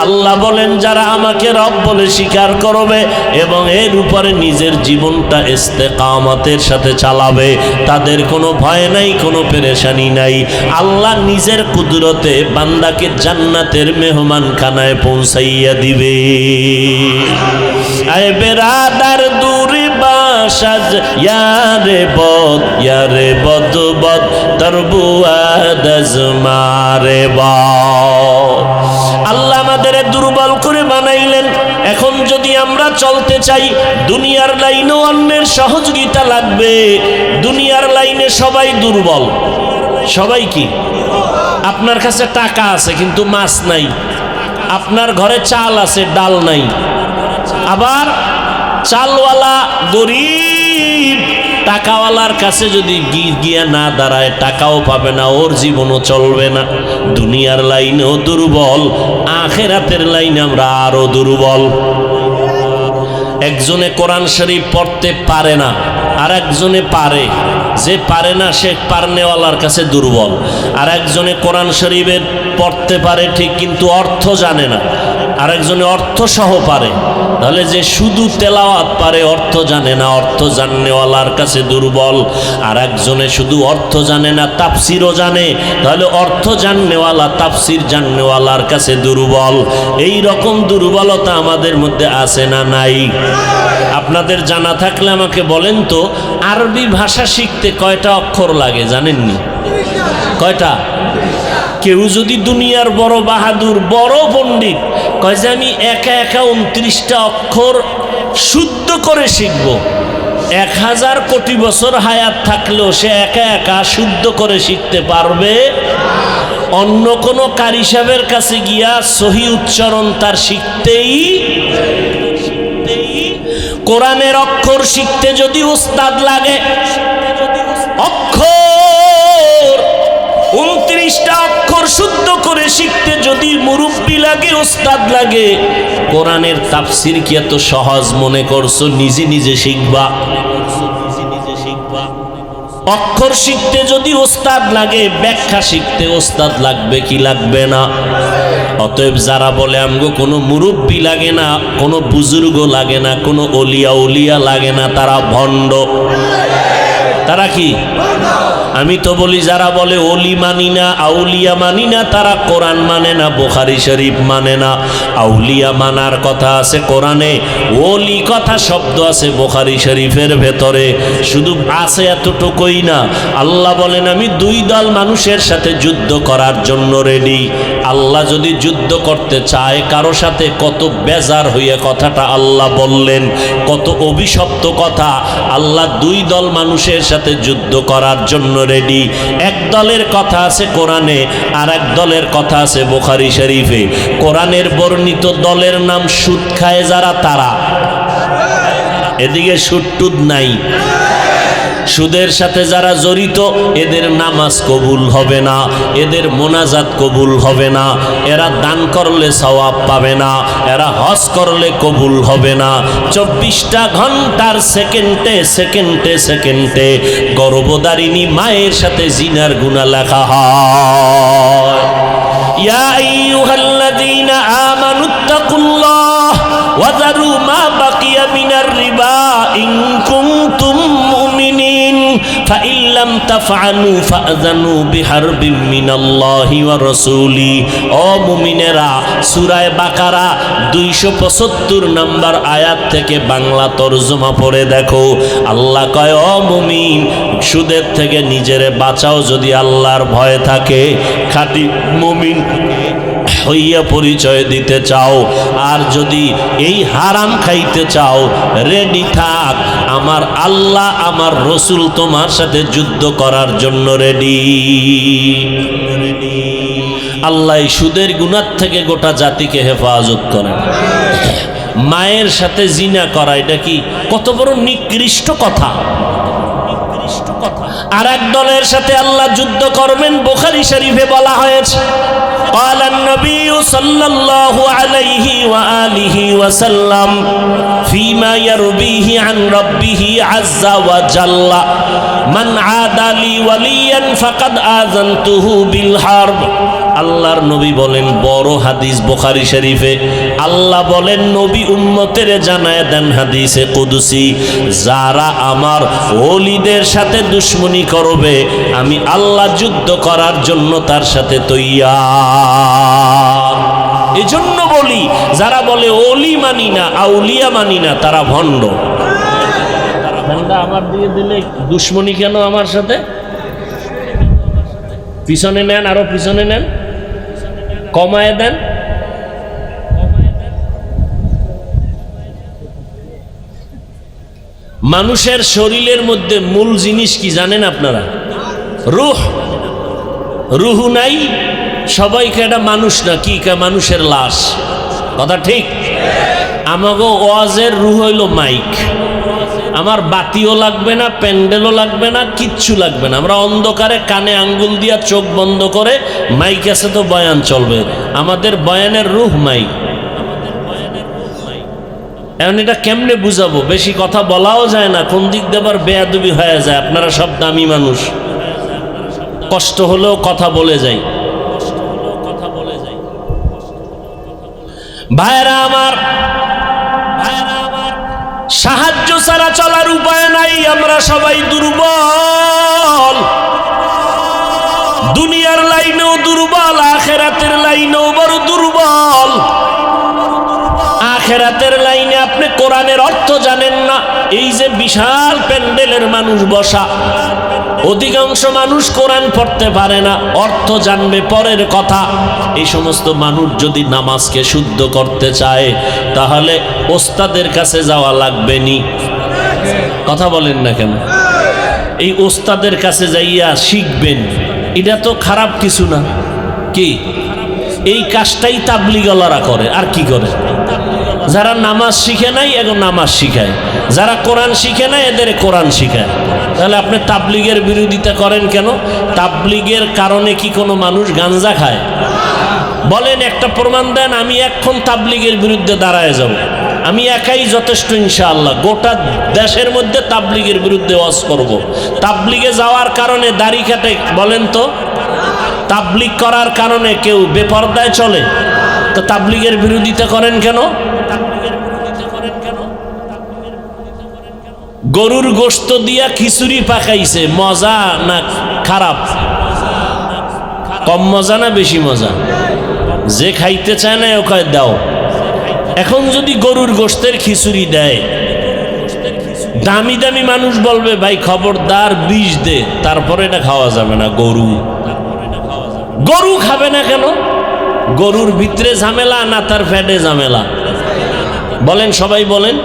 আল্লাহ বলেন যারা আমাকে রব বলে স্বীকার করবে এবং এর উপরে নিজের জীবনটা ইস্তেকামতের সাথে চালাবে, তাদের কোনো ভয় নাই, কোনো পেরেশানি নাই। আল্লাহ নিজের কুদরতে বান্দাকে জান্নাতের মেহমানখানায় পৌঁছাইয়া দিবে। আয় বেরাদার দূরে বাসাজ ইয়ারে বদ বদ তরবুয়াদ মারে বদ। আল্লাহ আমাদের দুর্বল করে বানাইলেন। এখন যদি আমরা চলতে চাই, দুনিয়ার লাইনেও অন্যের সহযোগিতা লাগবে। দুনিয়ার লাইনে সবাই দুর্বল। সবাই কি? আপনার কাছে টাকা আছে কিন্তু মাছ নাই, আপনার ঘরে চাল আছে ডাল নাই। আবার চালওয়ালা গরিব, টাকাওয়ালার কাছে যদি গিয়া না দাঁড়ায় টাকাও পাবে না, ওর জীবনও চলবে না। দুনিয়ার লাইনেও দুর্বল, আখিরাতের লাইনে আমরা আরো দুর্বল। একজনে কোরআন শরীফ পড়তে পারে না, আর একজনে পারে। যে পারে না সে পারনেওয়ালার কাছে দুর্বল। আর একজনে কোরআন শরীফের পড়তে পারে ঠিক, কিন্তু অর্থ জানে না। আর একজনে অর্থ সহ পারে। তাহলে যে শুধু তেলাওয়াত পারে, অর্থ জানে না, অর্থ জাননেওয়ালার কাছে দুর্বল। আর একজনে শুধু অর্থ জানে না, তাফসিরও জানে, তাহলে অর্থ জাননেওয়ালা তাফসির জাননেওয়ালার কাছে দুর্বল। এই রকম দুর্বলতা আমাদের মধ্যে আছে না নাই? আপনাদের জানা থাকলে আমাকে বলেন তো, আরবি ভাষা শিখতে কয়টা অক্ষর লাগে জানেননি? কয়টা? কেউ যদি দুনিয়ার বড় বাহাদুর বড় পণ্ডিত কয় যে আমি একা একা 29টা অক্ষর শুদ্ধ করে শিখব, 1000 কোটি বছর হায়াত থাকলেও সে একা একা শুদ্ধ করে শিখতে পারবে? অন্য কোনো কারি সাহেবের কাছে গিয়া সহি উচ্চারণ তার শিখতেই, কোরআনের অক্ষর শিখতে যদি উস্তাদ লাগে, অক্ষর 29টা অক্ষর শুদ্ধ করে শিখতে যদি মুরব্বি লাগে, উস্তাদ লাগে, কোরআনের তাফসির কি এত সহজ মনে করছো? নিজে নিজে শিখবা। অক্ষর শিখতে যদি ওস্তাদ লাগে, ব্যাখ্যা শিখতে ওস্তাদ লাগবে কি লাগবে না? অতএব যারা বলে আমগো কোনো মুরব্বি লাগে না, কোনো বুজুর্গ লাগে না, কোনো অলিয়া উলিয়া লাগে না, তারা ভণ্ড। তারা কি? আমি তো বলি যারা বলে অলি মানি না, আউলিয়া মানি না, তারা কোরআন মানে না, বুখারী শরীফ মানে না। আউলিয়া মানার কথা আছে কোরআনে, অলি কথা শব্দ আছে বুখারী শরীফের ভেতরে, শুধু আছে এতটুকুই না। আল্লাহ বলেন আমি 2 দল মানুষের সাথে যুদ্ধ করার জন্য রেডি। আল্লাহ যদি যুদ্ধ করতে চায় কারো সাথে, কত বেজার হইয়া কথাটা আল্লাহ বললেন, কত অভিশপ্ত কথা। আল্লাহ 2 দল মানুষের সাথে যুদ্ধ করার জন্য রেডি। এক দলের কথা আছে কোরআনে, আর এক দলের কথা আছে বুখারী শরীফে। কোরআনের বর্ণিত দলের নাম সুদ খায় যারা, তারা। এদিকে সুদ টুদ নাই। সুদের সাথে যারা জড়িত, এদের নামাজ কবুল হবে না, এদের মোনাজাত কবুল হবে না, এরা দান করলে সওয়াব পাবে না, এরা হজ করলে কবুল হবে না। 24টা ঘন্টার সেকেন্ডে সেকেন্ডে সেকেন্ডে গর্ভধারিণী মায়ের সাথে জিনার গুনাহ লেখা হয়। ইয়া আইয়ুহাল্লাযীনা আমানুত্তাকুল্লাহ ওয়া যারু মা বাকিয়া মিনার রিবা ইন কুনতুম মুমিনিন ফাইন লাম তাফআলু ফাআযানু বিহারবিম মিনাল্লাহি ওয়া রাসূলি। ও মুমিনেরা, সূরা বাকারা 275 নম্বর আয়াত থেকে বাংলা তরজমা পড়ে দেখো। আল্লাহ কয়, ও মুমিন, সুদের থেকে নিজেরে বাঁচাও যদি আল্লাহর ভয় থাকে, খাঁটি মুমিন হইয়া পরিচয় দিতে চাও। আর যদি এই হারাম খাইতে চাও, রেডি থাক, আমার আল্লাহ আমার রসুল তোমার সাথে যুদ্ধ করার জন্য রেডি। আল্লাহ সুদের গুনাহ থেকে গোটা জাতিকে হেফাজত করেন। মায়ের সাথে জিনা করা, এটা কি কত বড় নিকৃষ্ট কথা! আর এক দলের সাথে আল্লাহ যুদ্ধ করবেন, বুখারী শরীফে বলা হয়েছে, قال النبي صلى الله عليه وآله وسلم فيما يرويه عن ربه عز وجل من عادى لي وليا فقد آذنته بالحرب। আল্লাহর নবী বলেন, বড় হাদিস বুখারী শরীফে, আল্লাহ বলেন নবী উম্মতের জানায় দেন হাদিসে কুদসি, যারা আমার ওলিদের সাথে দুশমনি করবে, আমি আল্লাহ যুদ্ধ করার জন্য তার সাথে তৈয়ার। এজন্য বলি, যারা বলে ওলি মানি না, আউলিয়া মানি না, তারা ভণ্ড। আমার দিয়ে দিলে দুশমনি কেন আমার সাথে? পিছনে নেন, আরো পিছনে নেন, কমায় দেন। মানুষের শরীরের মধ্যে মূল জিনিস কি জানেন আপনারা? রূহ। রূহ নাই, সবাইকে এটা মানুষ না, কি মানুষের লাশ। কথা ঠিক? আমাগো ওয়াজের রূহ হইল মাইক। আমার বাতিও লাগবে না, প্যান্ডেলও লাগবে না, কিচ্ছু লাগবে না। আমরা অন্ধকারে কানে আঙ্গুল দিয়া চোখ বন্ধ করে, মাইক আছে তো বয়ান চলবে। আমাদের বয়ানের রূহ মাইক। এখন এটা কেমনে বুঝাবো? বেশি কথা বলাও যায় না, কোন দিক দিয়ে আবার বেয়াদবি হয়ে যায়। আপনারা সব দামি মানুষ, কষ্ট হলেও কথা বলে যাই। ভাইরা আমার, সাহায্য ছাড়া চলার উপায় নাই। আমরা সবাই দুর্বল, দুনিয়ার লাইনেও দুর্বল, আখিরাতের লাইনেও বড় দুর্বল। আখিরাতের লাইনে আপনি কোরআনের অর্থ জানেন না। এই যে বিশাল প্যান্ডেলের মানুষ বসা, অধিকাংশ মানুষ কোরআন পড়তে পারে না, অর্থ জানবে পরের কথা। এই সমস্ত মানুষ যদি নামাজকে শুদ্ধ করতে চায় তাহলে ওস্তাদের কাছে যাওয়া লাগবে নি? কথা বলেন না কেন? এই ওস্তাদের কাছে যাইয়া শিখবেন, এটা তো খারাপ কিছু না। কি এই কাজটাই তাবলিগওয়ালারা করে, আর কি করে? যারা নামাজ শিখে নাই এখন নামাজ শিখায়, যারা কোরআন শিখে নাই এদের কোরআন শিখায়। তাহলে আপনি তাবলিগের বিরোধিতা করেন কেন? তাবলিগের কারণে কি কোনো মানুষ গাঞ্জা খায়? বলেন, একটা প্রমাণ দেন। আমি এখন তাবলিগের বিরুদ্ধে দাঁড়ায় যাব, আমি একাই যথেষ্ট ইনশাআল্লাহ। গোটা দেশের মধ্যে তাবলিগের বিরুদ্ধে ওয়াজ করব। তাবলিগে যাওয়ার কারণে দাড়ি কাটে, বলেন তো? তাবলিগ করার কারণে কেউ বেপরদায় চলে, তো তাবলিগের বিরোধিতা করেন কেন? গরুর গোশত দিয়া খিচুড়ি পাকাইছে, মজা না খারাপ? কম মজা না বেশি মজা? যে খাইতে চায় না ওকে দাও। এখন যদি গরুর গোশতের খিচুড়ি দেয়, দামি দামি মানুষ বলবে ভাই খবরদার বিষ দে, তারপরে এটা খাওয়া যাবে না। গরু খাবে না কেন? গরুর ভিতরে ঝামেলা না তার ফ্যাটে ঝামেলা? বলেন, সবাই বলেন।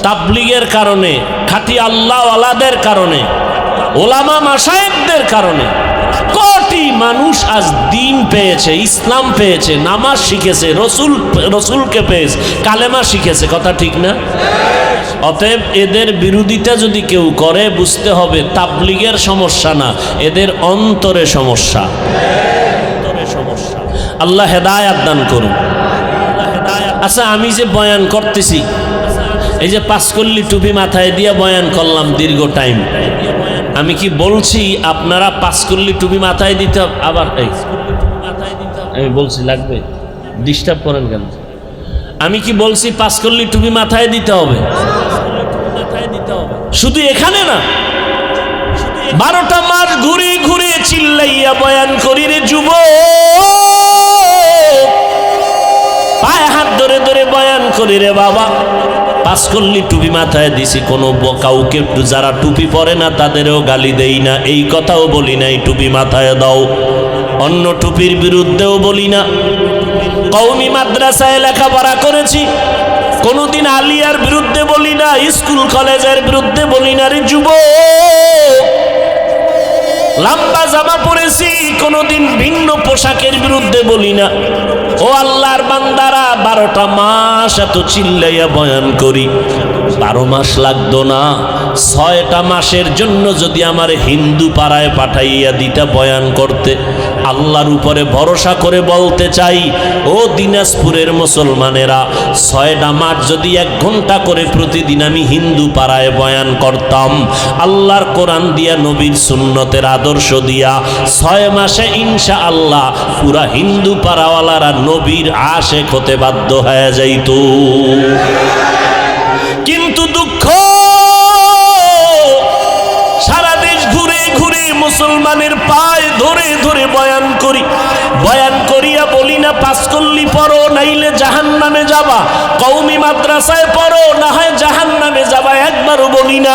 তাবলিগের কারণে, খাঁটি আল্লাহওয়ালাদের কারণে, ওলামা মাশায়েখদের কারণে কোটি মানুষ আজ দিন পেয়েছে, ইসলাম পেয়েছে, নামাজ শিখেছে, রসুলকে পেয়েছে, কালেমা শিখেছে। কথা ঠিক না? অতএব এদের বিরোধিতা যদি কেউ করে বুঝতে হবে তাবলিগের সমস্যা না, এদের অন্তরে সমস্যা। আল্লাহ হেদায়াত দান করুন। আচ্ছা, আমি যে বয়ান করতেছি, এই যে পাঁচকল্লি টুপি মাথায় দিয়ে বয়ান করলাম দীর্ঘ টাইম, আমি কি বলছি আপনারা পাঁচকল্লি টুপি মাথায় দিতে হবে? আবার আমি বলছি লাগবে, ডিস্টার্ব করেন কেন? আমি কি বলছি পাঁচকল্লি টুপি মাথায় দিতে হবে? শুধু এখানে না, 12টা মাস ঘুরে ঘুরে চিল্লাইয়া বয়ান করি রে যুবক, পায়ে হাত ধরে ধরে বয়ান করি রে বাবা। পাঁচকল্লি টুপি মাথায় দিছি, কোনো কাউকে যারা টুপি পরে না তাদেরও গালি দেই না, এই কথাও বলি না এই টুপি মাথায় দাও। অন্য টুপির বিরুদ্ধেও বলি না। কওমি মাদ্রাসায় লেখাপড়া করেছি, কোনোদিন আলিয়ার বিরুদ্ধে বলি না, স্কুল কলেজের বিরুদ্ধে বলি না রে যুবক। লম্বা জামা পরেছি, কোনোদিন ভিন্ন পোশাকের বিরুদ্ধে বলি না। ও আল্লাহর বান্দারা, 12টা মাস এত চিল্লাইয়া বয়ান করি, 12 মাস লাগতো না, 6টা মাসের জন্য যদি আমার হিন্দু পাড়ায় পাঠাইয়া দিতা বয়ান করতে, আল্লাহর উপরে ভরসা করে বলতে চাই, ও দিনাজপুরের মুসলমানেরা, 6টা মাস যদি 1 ঘন্টা করে প্রতিদিন আমি হিন্দু পাড়ায় বয়ান করতাম, আল্লাহর কোরআন দিয়া, নবীর সুন্নতের আদর্শ দিয়া, 6 মাসে ইনশাআল্লাহ পুরা হিন্দু পাড়াওয়ালারা নবীর আশেক হতে বাধ্য হয়ে যাইত। কিন্তু দুঃখ, সারা দেশ ঘুরে ঘুরে মুসলমানের পায়ে ধরে ধরে বয়ান করি, বয়ান করিয়া বলি না পাঁচকল্লি পড়ো নাইলে জাহান্নামে যাবা, কওমি মাদ্রাসায় পড়ো না হয় জাহান্নামে যাবা, একবারও বলি না।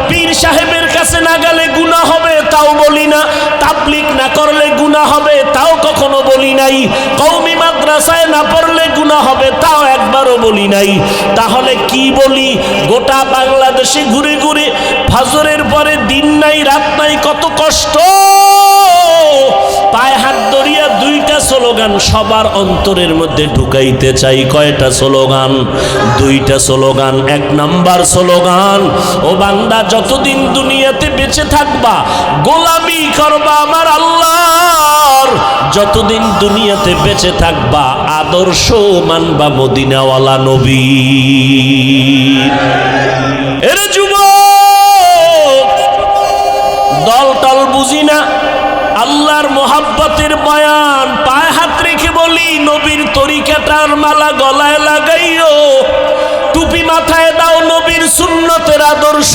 পীর সাহেবের কাছে না গেলে গুনাহ হবে, তাও বলি না। তাবলিগ না করলে গুনাহ হবে, তাও কখনো বলি নাই। কওমি মাদ্রাসায় না পড়লে গুনাহ হবে, তাও একবারও বলি নাই। তাহলে কি বলি? গোটা বাংলাদেশে ঘুরে ঘুরে ফজরের পরে দিন নাই রাত নাই, কত কষ্ট, পায়ে হাত ধরিয়া 2টা স্লোগান সবার অন্তরের মধ্যে ঢুকাইতে চাই। কয়টা স্লোগান? 2টা স্লোগান। 1 নাম্বার স্লোগান, ও বান্দা যতদিন দুনিয়াতে বেঁচে থাকবা গোলামি করবা আমার আল্লাহর, যতদিন দুনিয়াতে বেঁচে থাকবা আদর্শ মানবা মদিনাওয়ালা নবী। এরে যুবক, দল টল বুঝি না, আল্লাহর মোহাব্বতের বয়ান, পায়ে হাত রেখে বলি নবীর তরিকাটার মালা গলায় লাগাইও, টুপি মাথায় দাও, নবীর সুন্নতের আদর্শ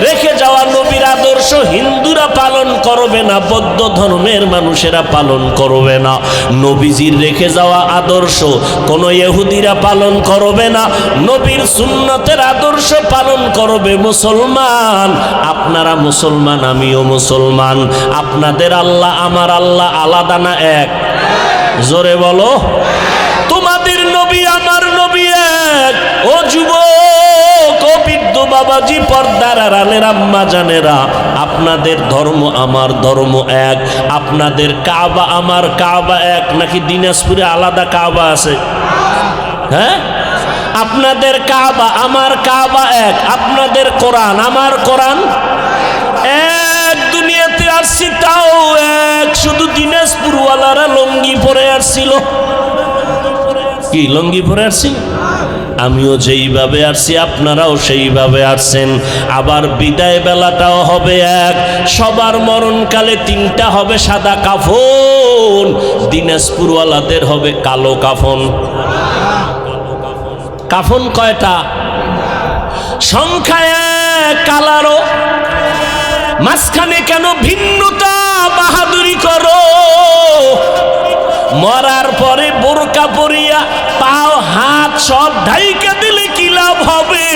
রেখে যাওয়া নবীর আদর্শ হিন্দুরা পালন করবে না, বৌদ্ধ ধর্মের মানুষেরা পালন করবে না, নবীজির রেখে যাওয়া আদর্শ কোন ইহুদিরা পালন করবে না, নবীর সুন্নতের আদর্শ পালন করবে মুসলমান। আপনারা মুসলমান, আমিও মুসলমান। আপনাদের আল্লাহ আমার আল্লাহ আলাদা না এক? জোরে বলো। তোমাদের নবী আমার নবী এক। ও যুবক, ও বৃদ্ধ বাবাজি, পর্দার আড়ালের আম্মা জানেরা, আপনাদের ধর্ম আমার ধর্ম এক, আপনাদের কাবা আমার কাবা এক। নাকি দিনাজপুরে আলাদা কাবা আছে? হ্যাঁ, আপনাদের কাবা আমার কাবা এক, আপনাদের কোরআন আমার কোরআন এক। দুনিয়াতে আসছি তাও এক, শুধু দিনাজপুরওয়ালারা লঙ্গি পরে আসছিল। কি লঙ্গি পরে আসছি? আমিও যেইভাবে আসছি আপনারাও সেইভাবে আসছেন। আবার বিদায় বেলাটাও হবে এক। সবার মরণকালে তিনটা হবে সাদা কাফন, দিনাজপুরওয়ালাদের হবে কালো কাফন। কাফন কয়টা? সংখ্যা এক, কালারও। মাঝখানে কেন ভিন্নতা? বাহাদুরি করো। মরার পরে বোরকা পরিয়া পাও হাত সব ঢাইকা দিলে কি লাভ হবে?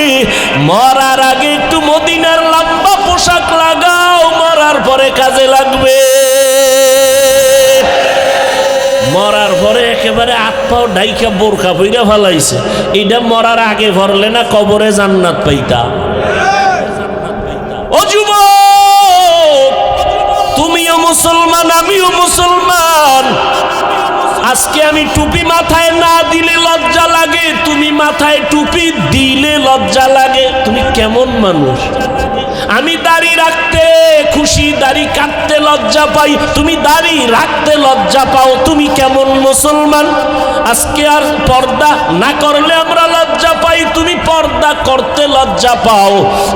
মরার আগে একটু মদিনার লম্বা পোশাক লাগাও, মরার পরে কাজে লাগবে। মরার পরে একেবারে হাত পাও ঢাইকা বোরকা পইরা ফেলাইছে, এটা মরার আগে ভরলে না কবরে জান্নাত পাইতা? ও যুবক, তুমিও মুসলমান, আমিও মুসলমান। আজকে আমি টুপি মাথায় না দিলে লজ্জা লাগে, তুমি মাথায় টুপি দিলে লজ্জা লাগে। তুমি কেমন মানুষ? আমি দাড়ি রাখতে খুশি, দাড়ি কাটতে লজ্জা পাই, তুমি দাড়ি রাখতে লজ্জা পাও। তুমি কেমন মুসলমান? আজকে আর পর্দা না করলে আমরা লজ্জা পাই, তুমি পর্দা করতে লজ্জা পাও।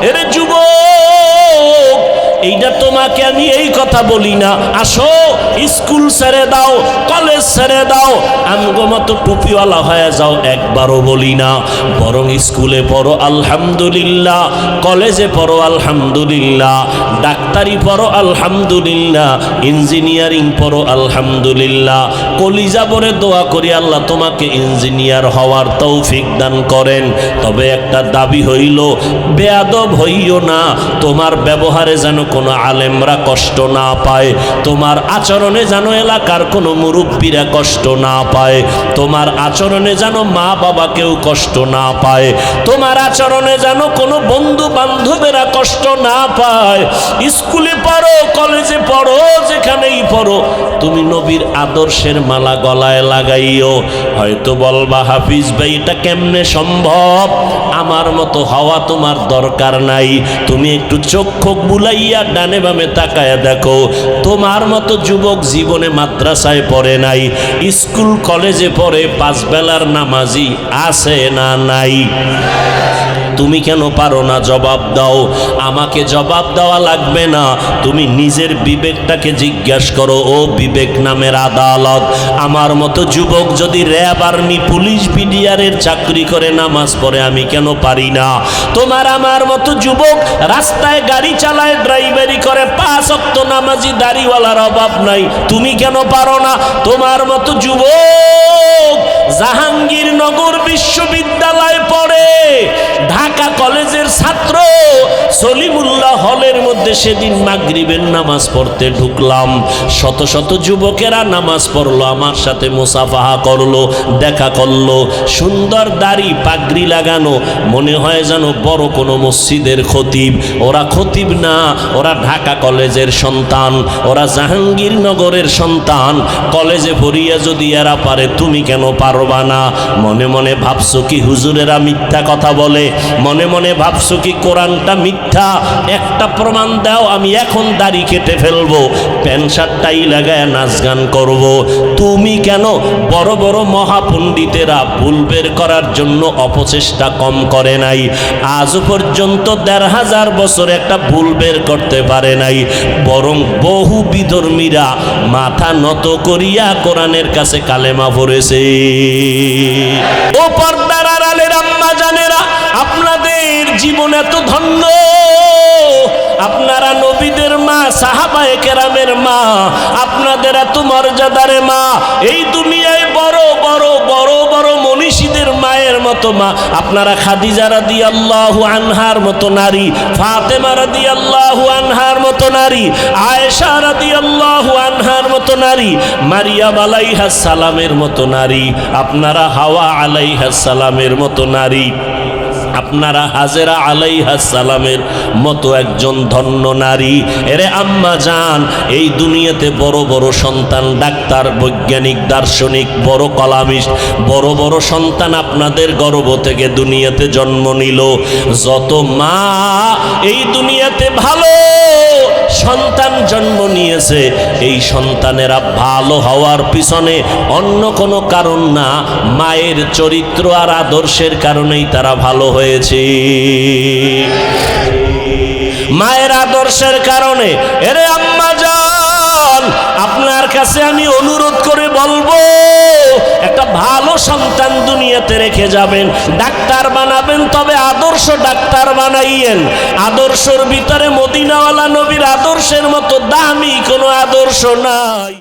এরে যুবক, এইটা তোমাকে আমি এই কথা বলি না, আসো স্কুল ছেড়ে দাও, কলেজ ছেড়ে দাও, আমগো মতো টুপিওয়ালা হয়ে যাও, একবারও বলি না। বরং স্কুলে পড়ো আলহামদুলিল্লাহ, কলেজে পড়ো আলহামদুলিল্লাহ, ডাক্তারি পড়ো আলহামদুলিল্লাহ, ইঞ্জিনিয়ারিং পড়ো আলহামদুলিল্লাহ। কলিজা ভরে দোয়া করি আল্লাহ তোমাকে ইঞ্জিনিয়ার হওয়ার তৌফিক দান করেন। তবে একটা দাবি হইল, বেয়াদব হইও না, তোমার ব্যবহারে যেন কোনো আলেমরা কষ্ট না পায়, তোমার আচরণে যেন এলাকার কোনো মুরব্বীরা কষ্ট না পায়, তোমার আচরণে যেন মা বাবা কেউ কষ্ট না পায়, তোমার আচরণে যেন কোনো বন্ধু বান্ধবেরা কষ্ট না পায়। স্কুলে পড়ো, কলেজে পড়ো, যেখানেই পড়ো, তুমি নবীর আদর্শের মালা গলায় লাগাইও। হয়তো বলবা হাফিজ ভাই এটা কেমনে সম্ভব? আমার মতো হওয়া তোমার দরকার নাই। তুমি একটু চক্ষু বুলাইয়া ডানে বামে তাকায়া দেখো, তোমার মতো যুবক জীবনে মাদ্রাসায় পড়ে নাই, স্কুল কলেজে পড়ে, পাঁচ বেলার নামাজি আছে না নাই? তুমি কেন পারো না? জবাব দাও। আমাকে জবাব দেওয়া লাগবে না, তুমি নিজের বিবেকটাকে জিজ্ঞাসা করো। ও বিবেক নামের আদালত, আমার মতো যুবক যদি র্যাব, আর্মি, পুলিশ, বিডিআরের চাকরি করে নামাজ পড়ে, আমি কেন পারি না? তোমার আমার মতো যুবক রাস্তায় গাড়ি চালায়, ড্রাইভারি করে, 5 ওয়াক্ত নামাজি দাড়িওয়ালার অভাব নাই, তুমি কেন পারো না? তোমার মতো যুবক জাহাঙ্গীরনগর বিশ্ববিদ্যালয়ে পড়ে, ঢাকা কলেজের ছাত্র, সলিমুল্লাহ হলের মধ্যে সেদিন মাগরিবের নামাজ পড়তে ঢুকলাম, শত শত যুবকেরা নামাজ পড়লো, আমার সাথে মুসাফাহা করলো, দেখা করলো, সুন্দর দাড়ি পাগড়ি লাগানো, মনে হয় যেন বড় কোনো মসজিদের খতিব। ওরা খতিব না, ওরা ঢাকা কলেজের সন্তান, ওরা জাহাঙ্গীরনগরের সন্তান। কলেজে পড়িয়া যদি এরা পারে, তুমি কেন পারবা না? মনে মনে ভাবছো কি হুজুরেরা মিথ্যা কথা বলে? মনে মনে ভাবছো কি কোরআনটা মিথ্যা? একটা প্রমাণ দাও, আমি এখন দাড়ি কেটে ফেলবো, প্যান্ট শার্টটাই লাগায় নাচ গান করবো। তুমি কেন? বড় বড় মহাপণ্ডিতেরা ভুল বের করার জন্য অপচেষ্টা কম করে নাই। আজ পর্যন্ত ১৫০০ বছর একটা ভুল বের করতে পারে নাই, বরং বহু বিধর্মীরা মাথা নত করিয়া কোরআনের কাছে কালেমা পড়েছে। ও পর্দার আড়ালের আম্মা জানেরা, আপনাদের জীবন এত ধন্য, আপনারা নবীদের মা, সাহাবায়ে কেরামের মা, আপনাদের এত মর্যাদার মা। এই দুনিয়ায় বড় বড় বড় বড় মনীষীদের মায়ের মতো মা। আপনারা খাদিজা রাদিয়াল্লাহু আনহার মতো নারী, ফাতেমা রাদিয়াল্লাহু আনহার মতো নারী, আয়েশা রাদিয়াল্লাহু আনহার মতো নারী, মারিয়াম আলাইহাস সালামের মতো নারী, আপনারা হাওয়া আলাইহাস সালামের মতো নারী, আপনারা হাজেরা আলাইহাস সালামের মতো একজন ধন্য নারী। এরে আম্মা জান, এই দুনিয়াতে বড় বড় সন্তান, ডাক্তার, বৈজ্ঞানিক, দার্শনিক, বড় কলামিস্ট, বড় বড় সন্তান আপনাদের গর্ভ থেকে দুনিয়াতে জন্ম নিল। যত মা এই দুনিয়াতে ভালো সন্তান জন্ম নিয়েছে, এই সন্তানেরা ভালো হওয়ার পিছনে অন্য কোনো কারণ না, মায়ের চরিত্র আর আদর্শের কারণেই তারা ভালো হয়েছে। মায়ের আদর্শের কারণে। এরে আম্মা জান, আপনার কাছে আমি অনুরোধ করে বলবো, একটা ভালো সন্তান দুনিয়াতে রেখে যাবেন, ডাক্তার বানাবেন, তবে আদর্শ ডাক্তার বানাইয়েন। আদর্শের ভিতরে মদিনাওয়ালা নবীর আদর্শের মতো দামি কোনো আদর্শ নাই।